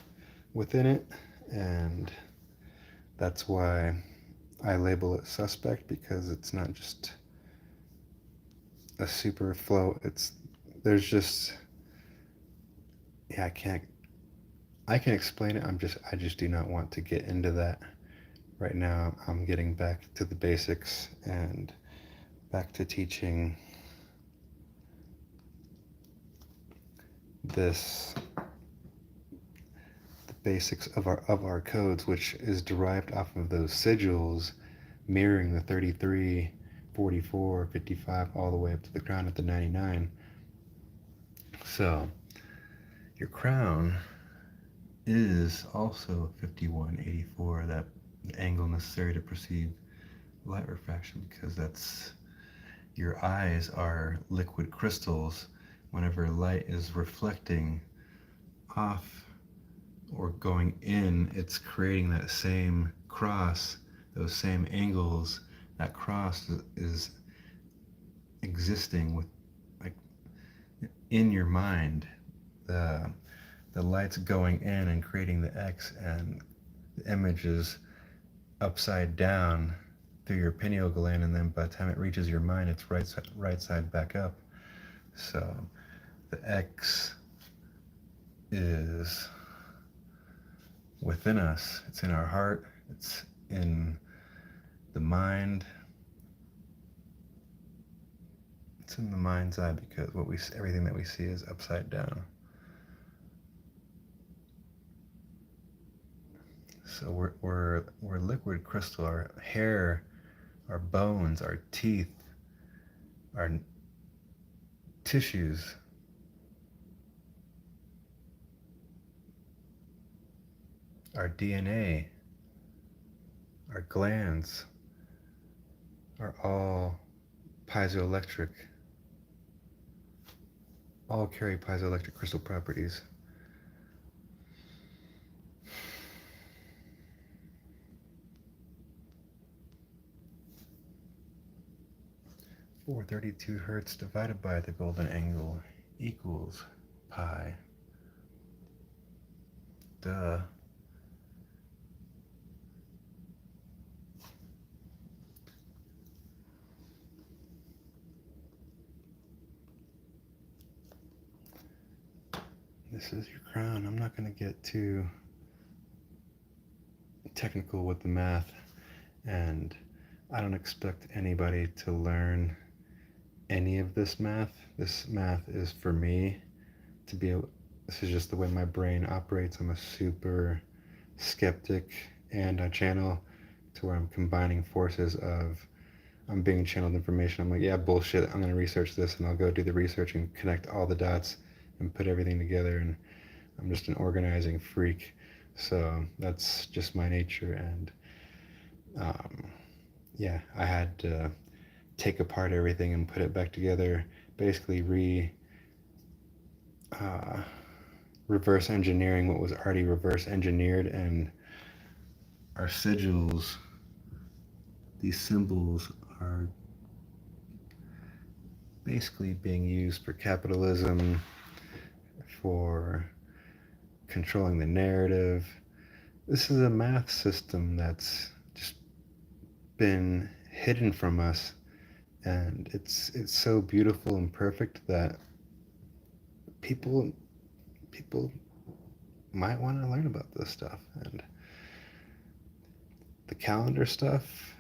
Speaker 1: within it, and that's why I label it suspect, because it's not just a super flow. There's just, yeah, I can explain it. I just do not want to get into that right now. I'm getting back to the basics and back to teaching the basics of our codes, which is derived off of those sigils mirroring the 33, 44, 55, all the way up to the crown at the 99. So your crown is also 5184, that angle necessary to perceive light refraction, because that's, your eyes are liquid crystals. Whenever light is reflecting off or going in, it's creating that same cross, those same angles. That cross is existing with, like, in your mind. The light's going in and creating the X, and the image is upside down through your pineal gland, and then by the time it reaches your mind, it's right side back up. So the X is within us. It's in our heart. It's in the mind. It's in the mind's eye, because everything that we see is upside down. So we're liquid crystal. Our hair, our bones, our teeth, our tissues, our DNA, our glands are all piezoelectric, all carry piezoelectric crystal properties. .432 hertz divided by the golden angle equals pi. Duh. This is your crown. I'm not going to get too technical with the math, and I don't expect anybody to learn any of this math. This math is for me to be able, this is just the way my brain operates. I'm a super skeptic, and I channel to where I'm combining forces of
Speaker 2: I'm being channeled information. I'm like, yeah, bullshit. I'm gonna research this, and I'll go do the research and connect all the dots and put everything together. And I'm just an organizing freak. So that's just my nature. And um, yeah, I had to take apart everything and put it back together. Basically, uh, reverse engineering what was already reverse engineered, and
Speaker 1: Our sigils, these symbols, are
Speaker 2: basically being used for capitalism, for controlling the narrative. This is a math system that's just been hidden from us, and it's so beautiful and perfect that people might want to learn about this stuff. And the calendar stuff,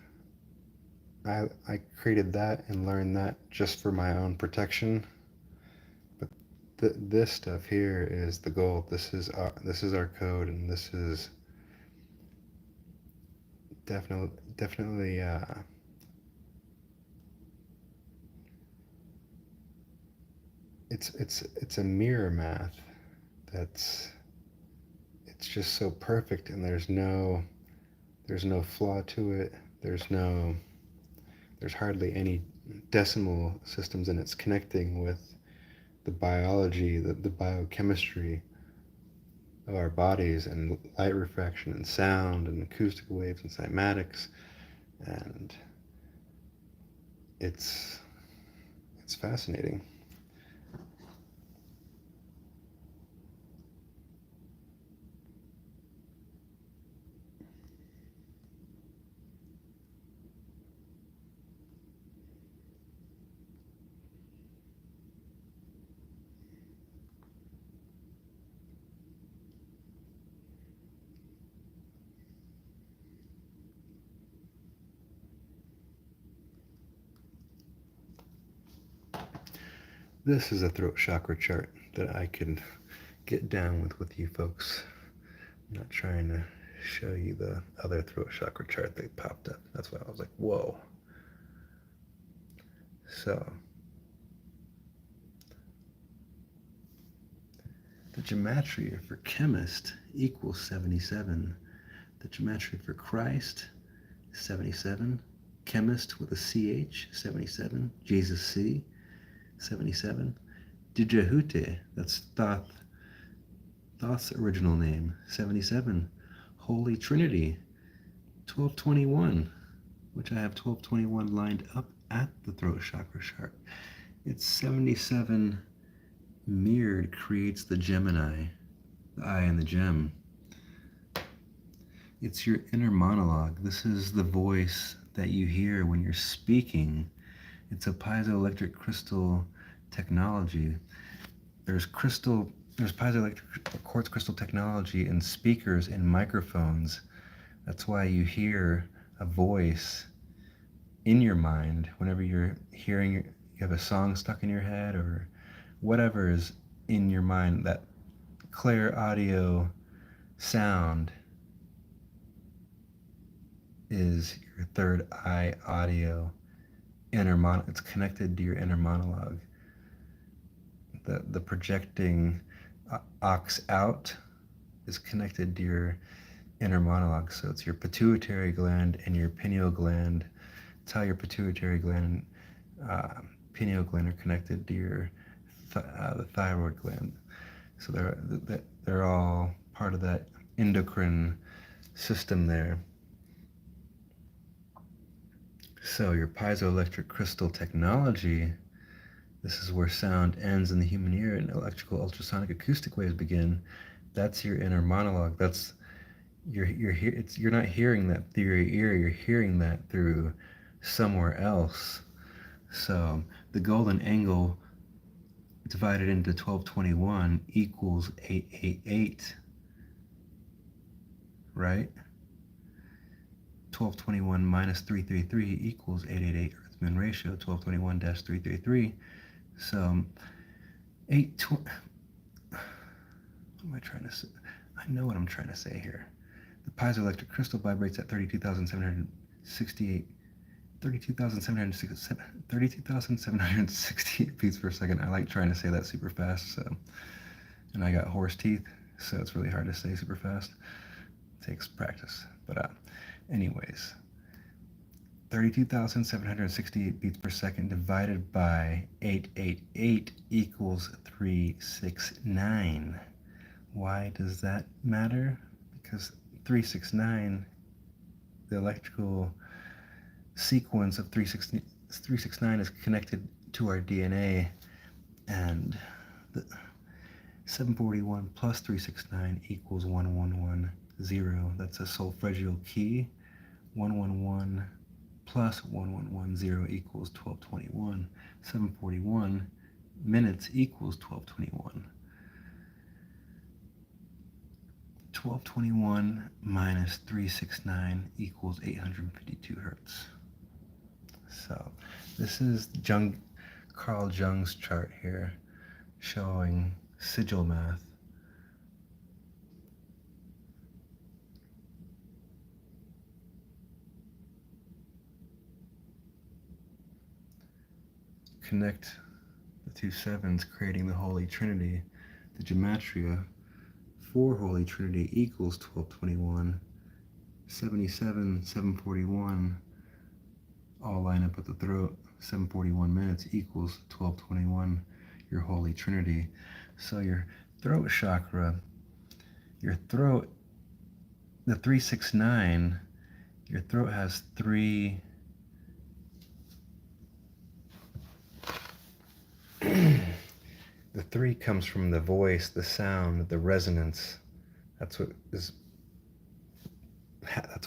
Speaker 2: I created that and learned that just for my own protection. But this stuff here is the gold. This is our code, and this is definitely it's a mirror math that's it's just so perfect, and there's no flaw to it. There's hardly any decimal systems, and it's connecting with the biology, the biochemistry of our bodies, and light refraction and sound and acoustic waves and cymatics. And it's it's fascinating. This is a throat chakra chart that I can get down with you folks. I'm not trying to show you the other throat chakra chart that popped up. That's why I was like, whoa. So,
Speaker 1: the gematria for chemist equals 77. The gematria for Christ, 77. Chemist with a CH, 77. Jesus C, 77. Djehute, that's Thoth's original name, 77. Holy Trinity, 1221, which I have 1221 lined up at the throat chakra chart. It's 77 mirrored creates the Gemini, the eye and the gem. It's your inner monologue. This is the voice that you hear when you're speaking. It's a piezoelectric crystal technology. There's piezoelectric quartz crystal technology in speakers and microphones. That's why you hear a voice in your mind whenever you're hearing, you have a song stuck in your head or whatever is in your mind. That clear audio sound is your third eye audio it's connected to your inner monologue. The projecting ox out is connected to your inner monologue. So it's your pituitary gland and your pineal gland. It's how your pituitary gland and pineal gland are connected to your the thyroid gland. So they're all part of that endocrine system there. So your piezoelectric crystal technology, this is where sound ends in the human ear and electrical ultrasonic acoustic waves begin. That's your inner monologue. That's you're not hearing that through your ear, you're hearing that through somewhere else. So the golden angle divided into 1221 equals 888, right? 1221 minus 333 equals 888 Earth Moon ratio, 1221-333. So 820. What am I trying to say? I know what I'm trying to say here. The piezoelectric crystal vibrates at 32,768 32,768 beats per second. I like trying to say that super fast, so, and I got horse teeth, so it's really hard to say super fast. It takes practice, but anyways, 32,768 beats per second divided by 888 equals 369. Why does that matter? Because 369, the electrical sequence of 369 is connected to our DNA, and the 741 plus 369 equals 1110. That's a solfeggio key. 111 plus 1110 equals 1221. 741 minutes equals 1221. 1221 minus 369 equals 852 hertz. So this is Carl Jung's chart here showing sigil math. Connect the two sevens, creating the Holy Trinity. The gematria for Holy Trinity equals 1221. 77, 741 all line up at the throat. 741 minutes equals 1221, your Holy Trinity. So your throat chakra, your throat, the 369, your throat has three the three comes from the voice, the sound, the resonance. That's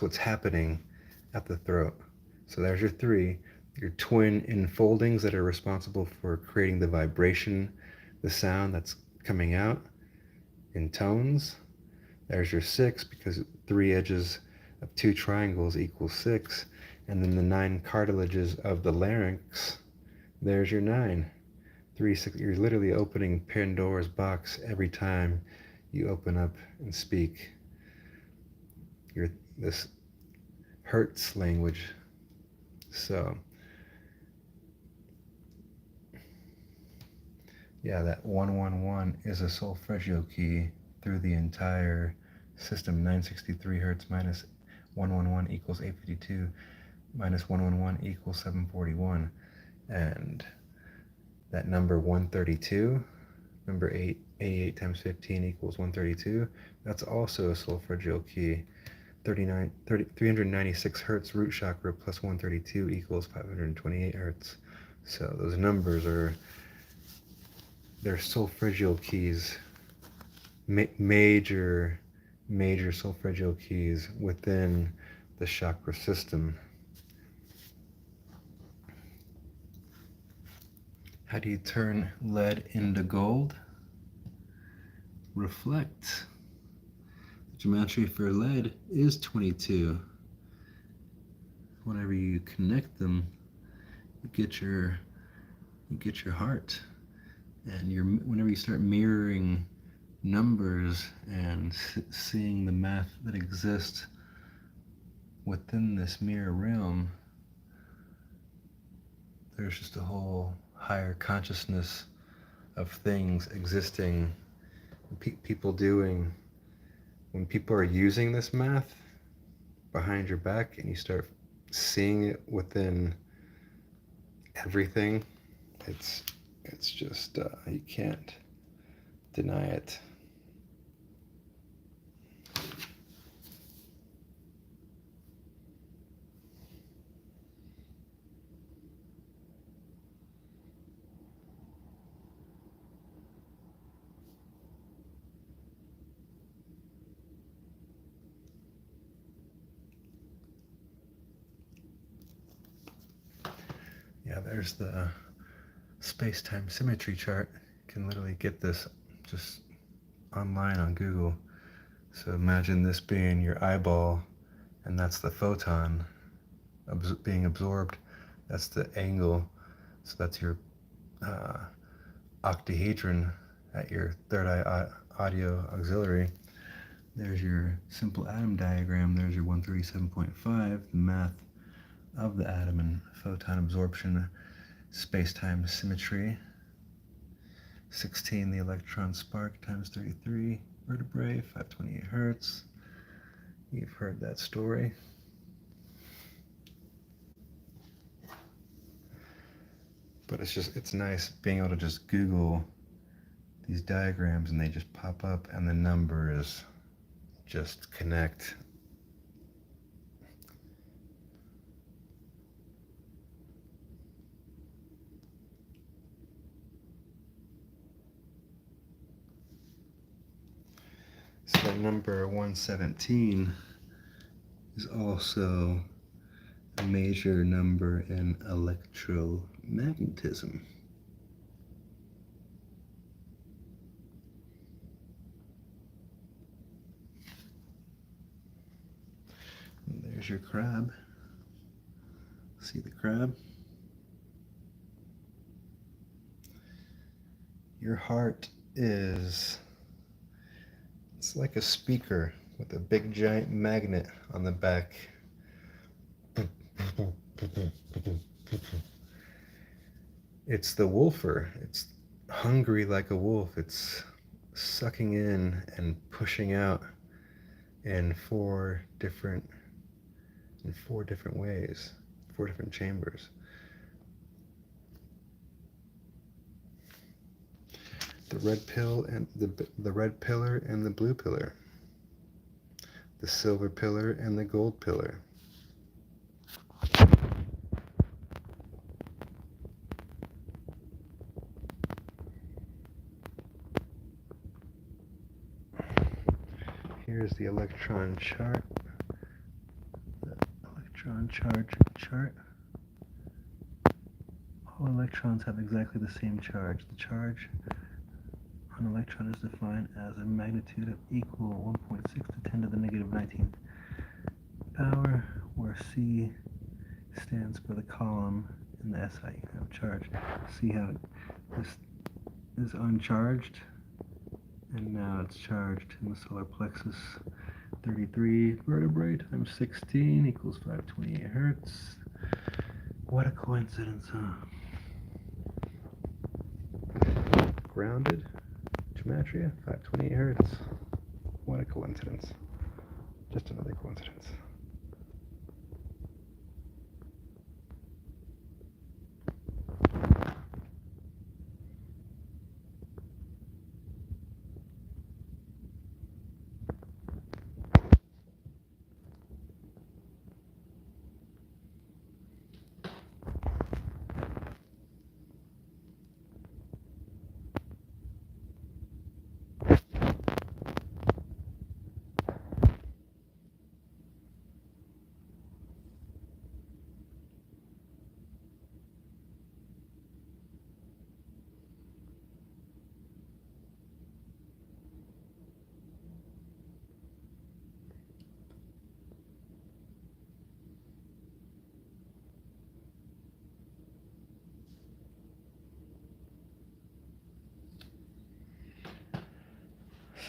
Speaker 1: what's happening at the throat. So there's your three, your twin enfoldings that are responsible for creating the vibration, the sound that's coming out in tones. There's your six, because 3 edges of 2 triangles equals 6. And then the 9 cartilages of the larynx, there's your 9. 3, 6, you're literally opening Pandora's box every time you open up and speak. This Hertz language. So, yeah, that 111 is a solfeggio key through the entire system. 963 hertz minus 111 equals 852, minus 111 equals 741. And that number 132, number 88 times 15 equals 132, that's also a solfeggio key. 396 hertz root chakra plus 132 equals 528 hertz. So those numbers they're solfeggio keys, major solfeggio keys within the chakra system. How do you turn lead into gold? Reflect. The gematria for lead is 22. Whenever you connect them, you get your heart. And whenever you start mirroring numbers and seeing the math that exists within this mirror realm, there's just a whole higher consciousness of things existing, people doing. When people are using this math behind your back and you start seeing it within everything, it's just, you can't deny it. Yeah, there's the space-time symmetry chart. You can literally get this just online on Google. So imagine this being your eyeball, and that's the photon being absorbed. That's the angle. So that's your octahedron at your third eye audio auxiliary. There's your simple atom diagram. There's your 137.5, the math of the atom and photon absorption, space-time symmetry. 16, the electron spark times 33 vertebrae, 528 hertz. You've heard that story. But it's nice being able to just Google these diagrams and they just pop up and the numbers just connect. So number 117 is also a major number in electromagnetism. And there's your crab. See the crab? Your heart it's like a speaker with a big giant magnet on the back. It's the wolfer. It's hungry like a wolf. It's sucking in and pushing out in four different ways, 4 different chambers. The red pill and the red pillar and the blue pillar. The silver pillar and the gold pillar. Here's the electron chart. The electron charge chart. All electrons have exactly the same charge. The charge on an electron is defined as a magnitude of equal 1.6 to 10 to the negative 19th power, where C stands for the column in the SI unit of charge. See how this is uncharged, and now it's charged in the solar plexus. 33 vertebrae times 16 equals 528 hertz. What a coincidence, huh? Grounded, gematria, 528 hertz. What a coincidence. Just another coincidence.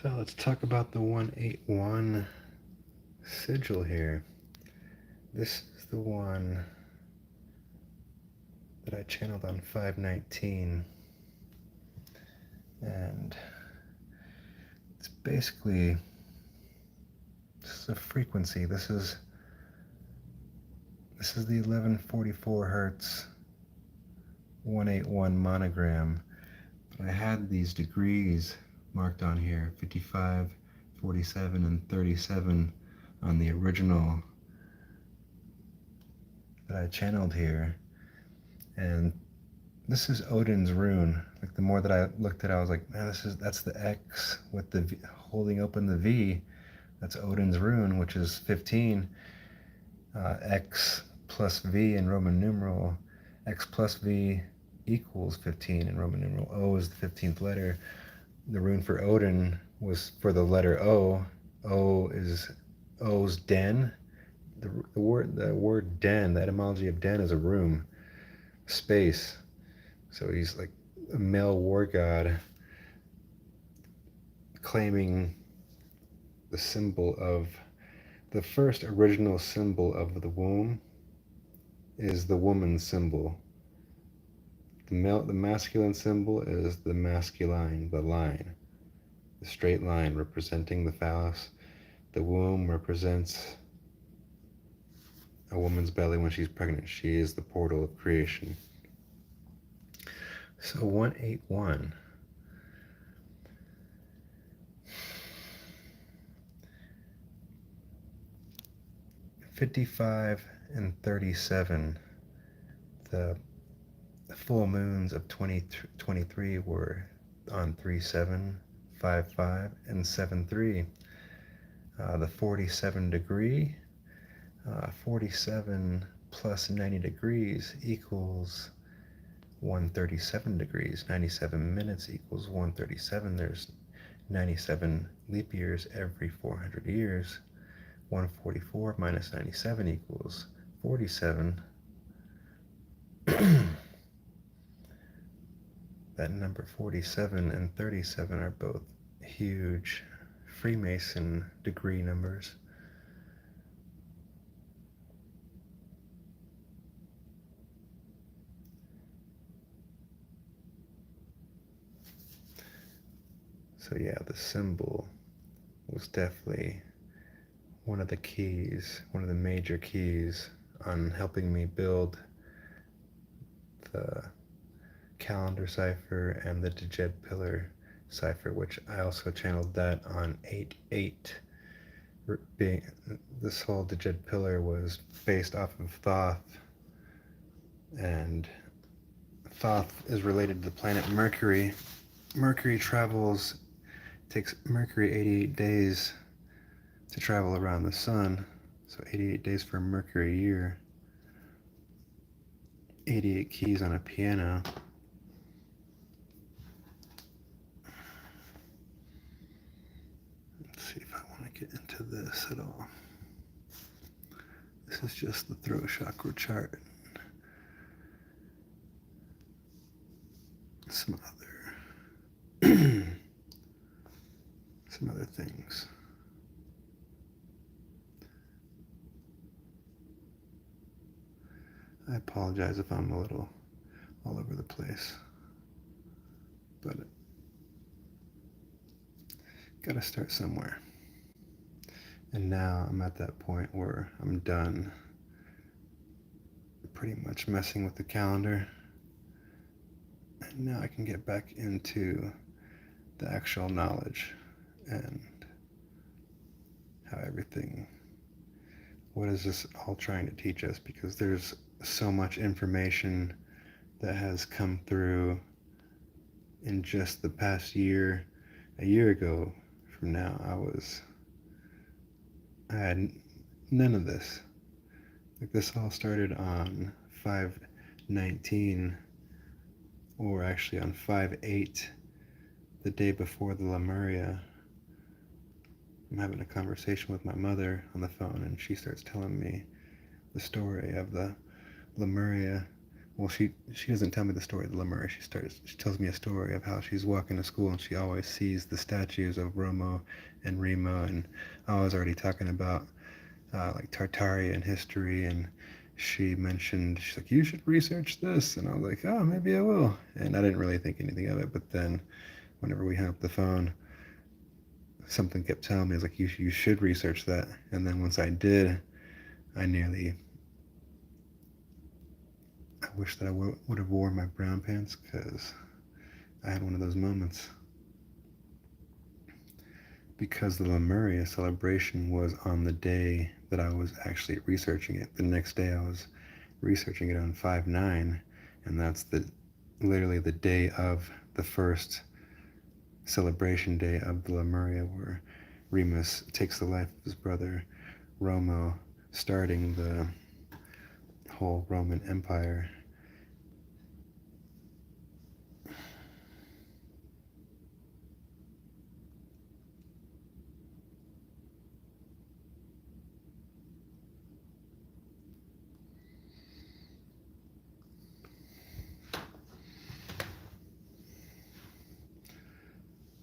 Speaker 1: So let's talk about the 181 sigil here. This is the one that I channeled on 519. And it's basically, this is a frequency. This is the 1144 hertz 181 monogram. But I had these degrees marked on here, 55, 47, and 37 on the original that I channeled here. And this is Odin's rune. Like, the more that I looked at it, I was like, man, that's the X with the V, holding open the V. That's Odin's rune, which is 15. X plus V in Roman numeral. X plus V equals 15 in Roman numeral. O is the 15th letter. The rune for Odin was for the letter O. O's den. The word den, the etymology of den is a room, space. So he's like a male war god, claiming the first original symbol of the womb
Speaker 2: is the woman's symbol. The masculine symbol is the masculine, the line, the straight line representing the phallus. The womb represents a woman's belly when she's pregnant. She is the portal of creation. So 181. 55 and 37, the full moons of 2023 were on 3-7, 5-5, and 7-3. The 47 degree, 47 plus 90 degrees equals 137 degrees. 97 minutes equals 137. There's 97 leap years every 400 years. 144 minus 97 equals 47. That number 47 and 37 are both huge Freemason degree numbers. So yeah, the symbol was definitely one of the keys, one of the major keys on helping me build the calendar cipher and the djed pillar cipher, which I also channeled that on 8-8. This whole djed pillar was based off of Thoth, and Thoth is related to the planet Mercury. Mercury takes Mercury 88 days to travel around the sun, so 88 days for a Mercury year. 88 keys on a piano. Let's see if I want to get into this at all. This is just the throat chakra chart. Some other things. I apologize if I'm a little all over the place, but gotta start somewhere. And now I'm at that point where I'm done pretty much messing with the calendar, and now I can get back into the actual knowledge and what is this all trying to teach us, because there's so much information that has come through in just the past year. A year ago from now, I had none of this. Like, this all started on 5/19, or actually on 5/8, the day before the Lemuria. I'm having a conversation with my mother on the phone, and she starts telling me the story of the Lemuria. Well, she doesn't tell me the story of the Lemuria. She tells me a story of how she's walking to school and she always sees the statues of Romo and Remo, and I was already talking about like Tartarian history, and she's like, you should research this, and I was like, oh, maybe I will, and I didn't really think anything of it. But then whenever we hung up the phone, something kept telling me, like, you should research that. And then once I did, I wish that I would have worn my brown pants, because I had one of those moments. Because the Lemuria celebration was on the day that I was actually researching it. The next day I was researching it on 5/9, and that's literally the day of the first celebration day of the Lemuria, where Remus takes the life of his brother Romo, starting the whole Roman Empire.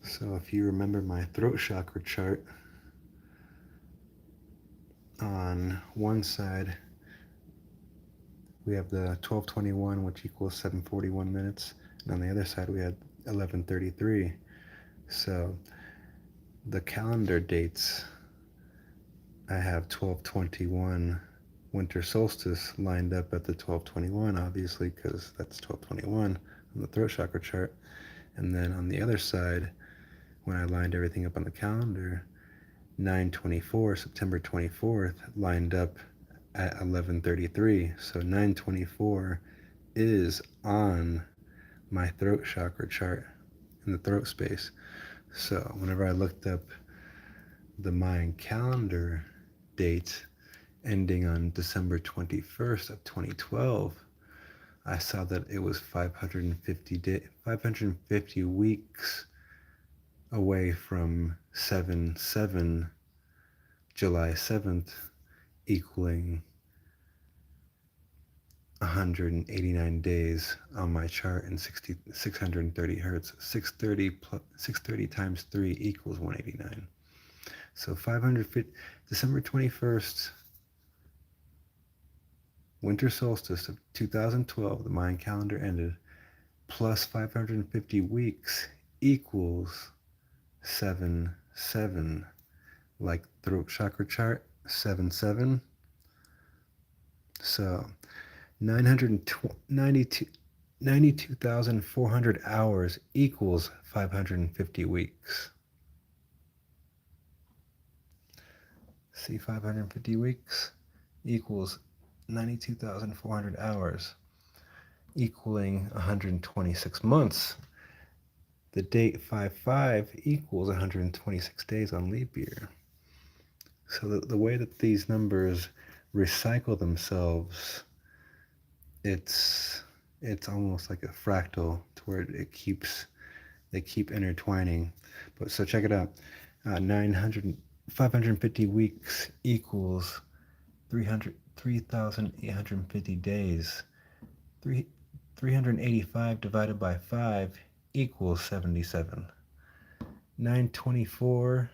Speaker 2: So if you remember my throat chakra chart, on one side we have the 12:21, which equals 7:41 minutes, and on the other side we had 11:33. So the calendar dates, I have 12:21 winter solstice lined up at the 12:21, obviously, because that's 12:21 on the throat chakra chart. And then on the other side, when I lined everything up on the calendar, 9/24, September 24th, lined up at 11:33. So 9/24 is on my throat chakra chart in the throat space. So whenever I looked up the Mayan calendar date ending on December 21st of 2012, I saw that it was 550 weeks away from 7/7, July 7th, equaling 189 days on my chart in 630 hertz. 630 times 3 equals 189. So 550, December 21st, winter solstice of 2012, the Mayan calendar ended, plus 550 weeks equals 7/7, like throat chakra chart, 7/7. So 92,400 hours equals 550 weeks. See, 550 weeks equals 92,400 hours, equaling 126 months. The date 5/5 equals 126 days on leap year. So the way that these numbers recycle themselves, it's almost like a fractal to where they keep intertwining. But so check it out. 550 weeks equals 3,850 days. 385 divided by 5 equals 77. 924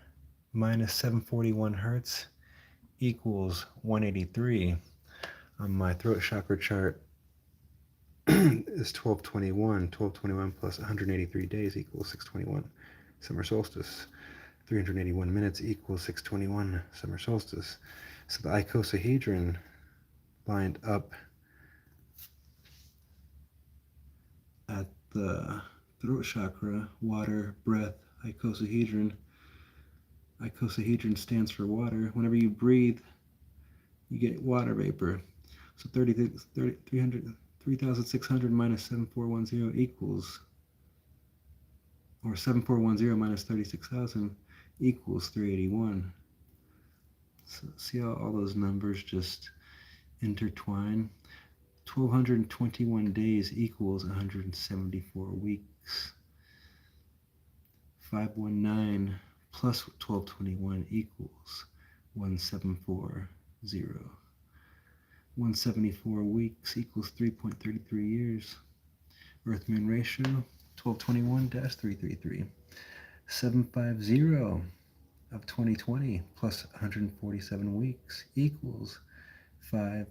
Speaker 2: minus 741 hertz equals 183. On my throat chakra chart is 12:21. 12:21 plus 183 days equals 6:21. Summer solstice. 381 minutes equals 6:21. Summer solstice. So the icosahedron lined up at the throat chakra, water, breath, icosahedron. Icosahedron stands for water. Whenever you breathe, you get water vapor. So 3,600 minus 7,410 equals, or 7,410 minus 36,000 equals 381. So see how all those numbers just intertwine? 1,221 days equals 174 weeks. 519 plus 1221 equals 1740. 174 weeks equals 3.33 years. Earth-Moon ratio, 1221-333. 750 of 2020 plus 147 weeks equals 5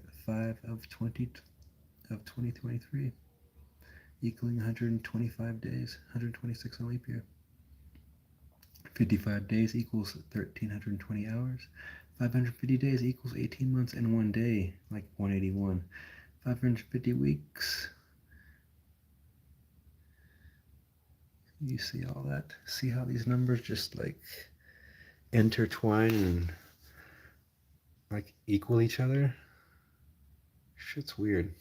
Speaker 2: of 2023, equaling 125 days, 126 on leap year. 55 days equals 1,320 hours. 550 days equals 18 months and 1 day, like 181. 550 weeks. You see all that? See how these numbers just like intertwine and like equal each other? Shit's weird.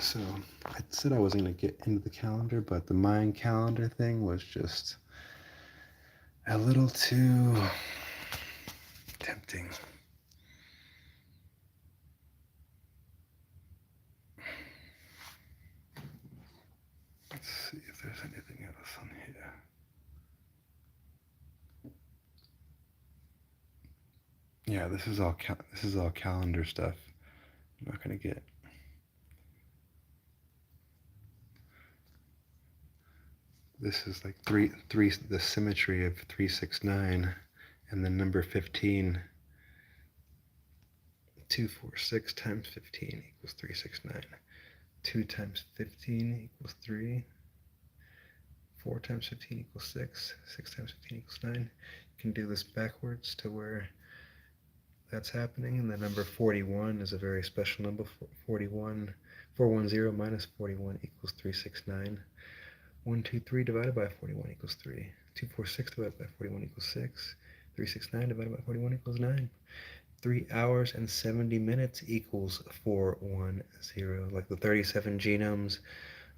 Speaker 2: So I said I wasn't going to get into the calendar, but the Mayan calendar thing was just a little too tempting. Let's see if there's anything else on here. Yeah, this is all calendar stuff. I'm not gonna get. This is like the symmetry of 369, and then number 15 246 times 15 equals 369. 2 times 15 equals 3. 4 times 15 equals 6. 6 times 15 equals 9. You can do this backwards to where that's happening. And the number 41 is a very special number. 410 minus 41 equals 369. 123 divided by 41 equals 3. 246 divided by 41 equals 6. 369 divided by 41 equals 9. 3 hours and 70 minutes equals 410, like the 37 genomes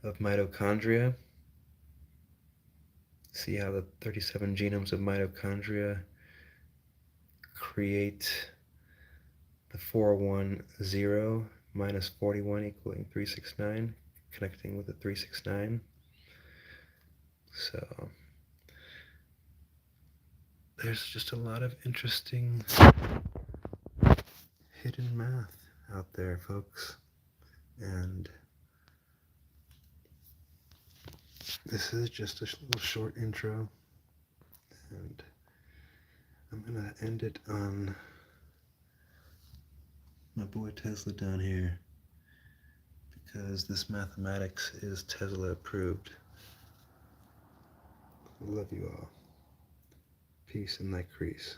Speaker 2: of mitochondria. See how the 37 genomes of mitochondria create the 410 minus 41 equaling 369, connecting with the 369. So there's just a lot of interesting hidden math out there, folks. And this is just a little short intro. And I'm going to end it on my boy Tesla down here, because this mathematics is Tesla approved. Love you all. Peace in thy crease.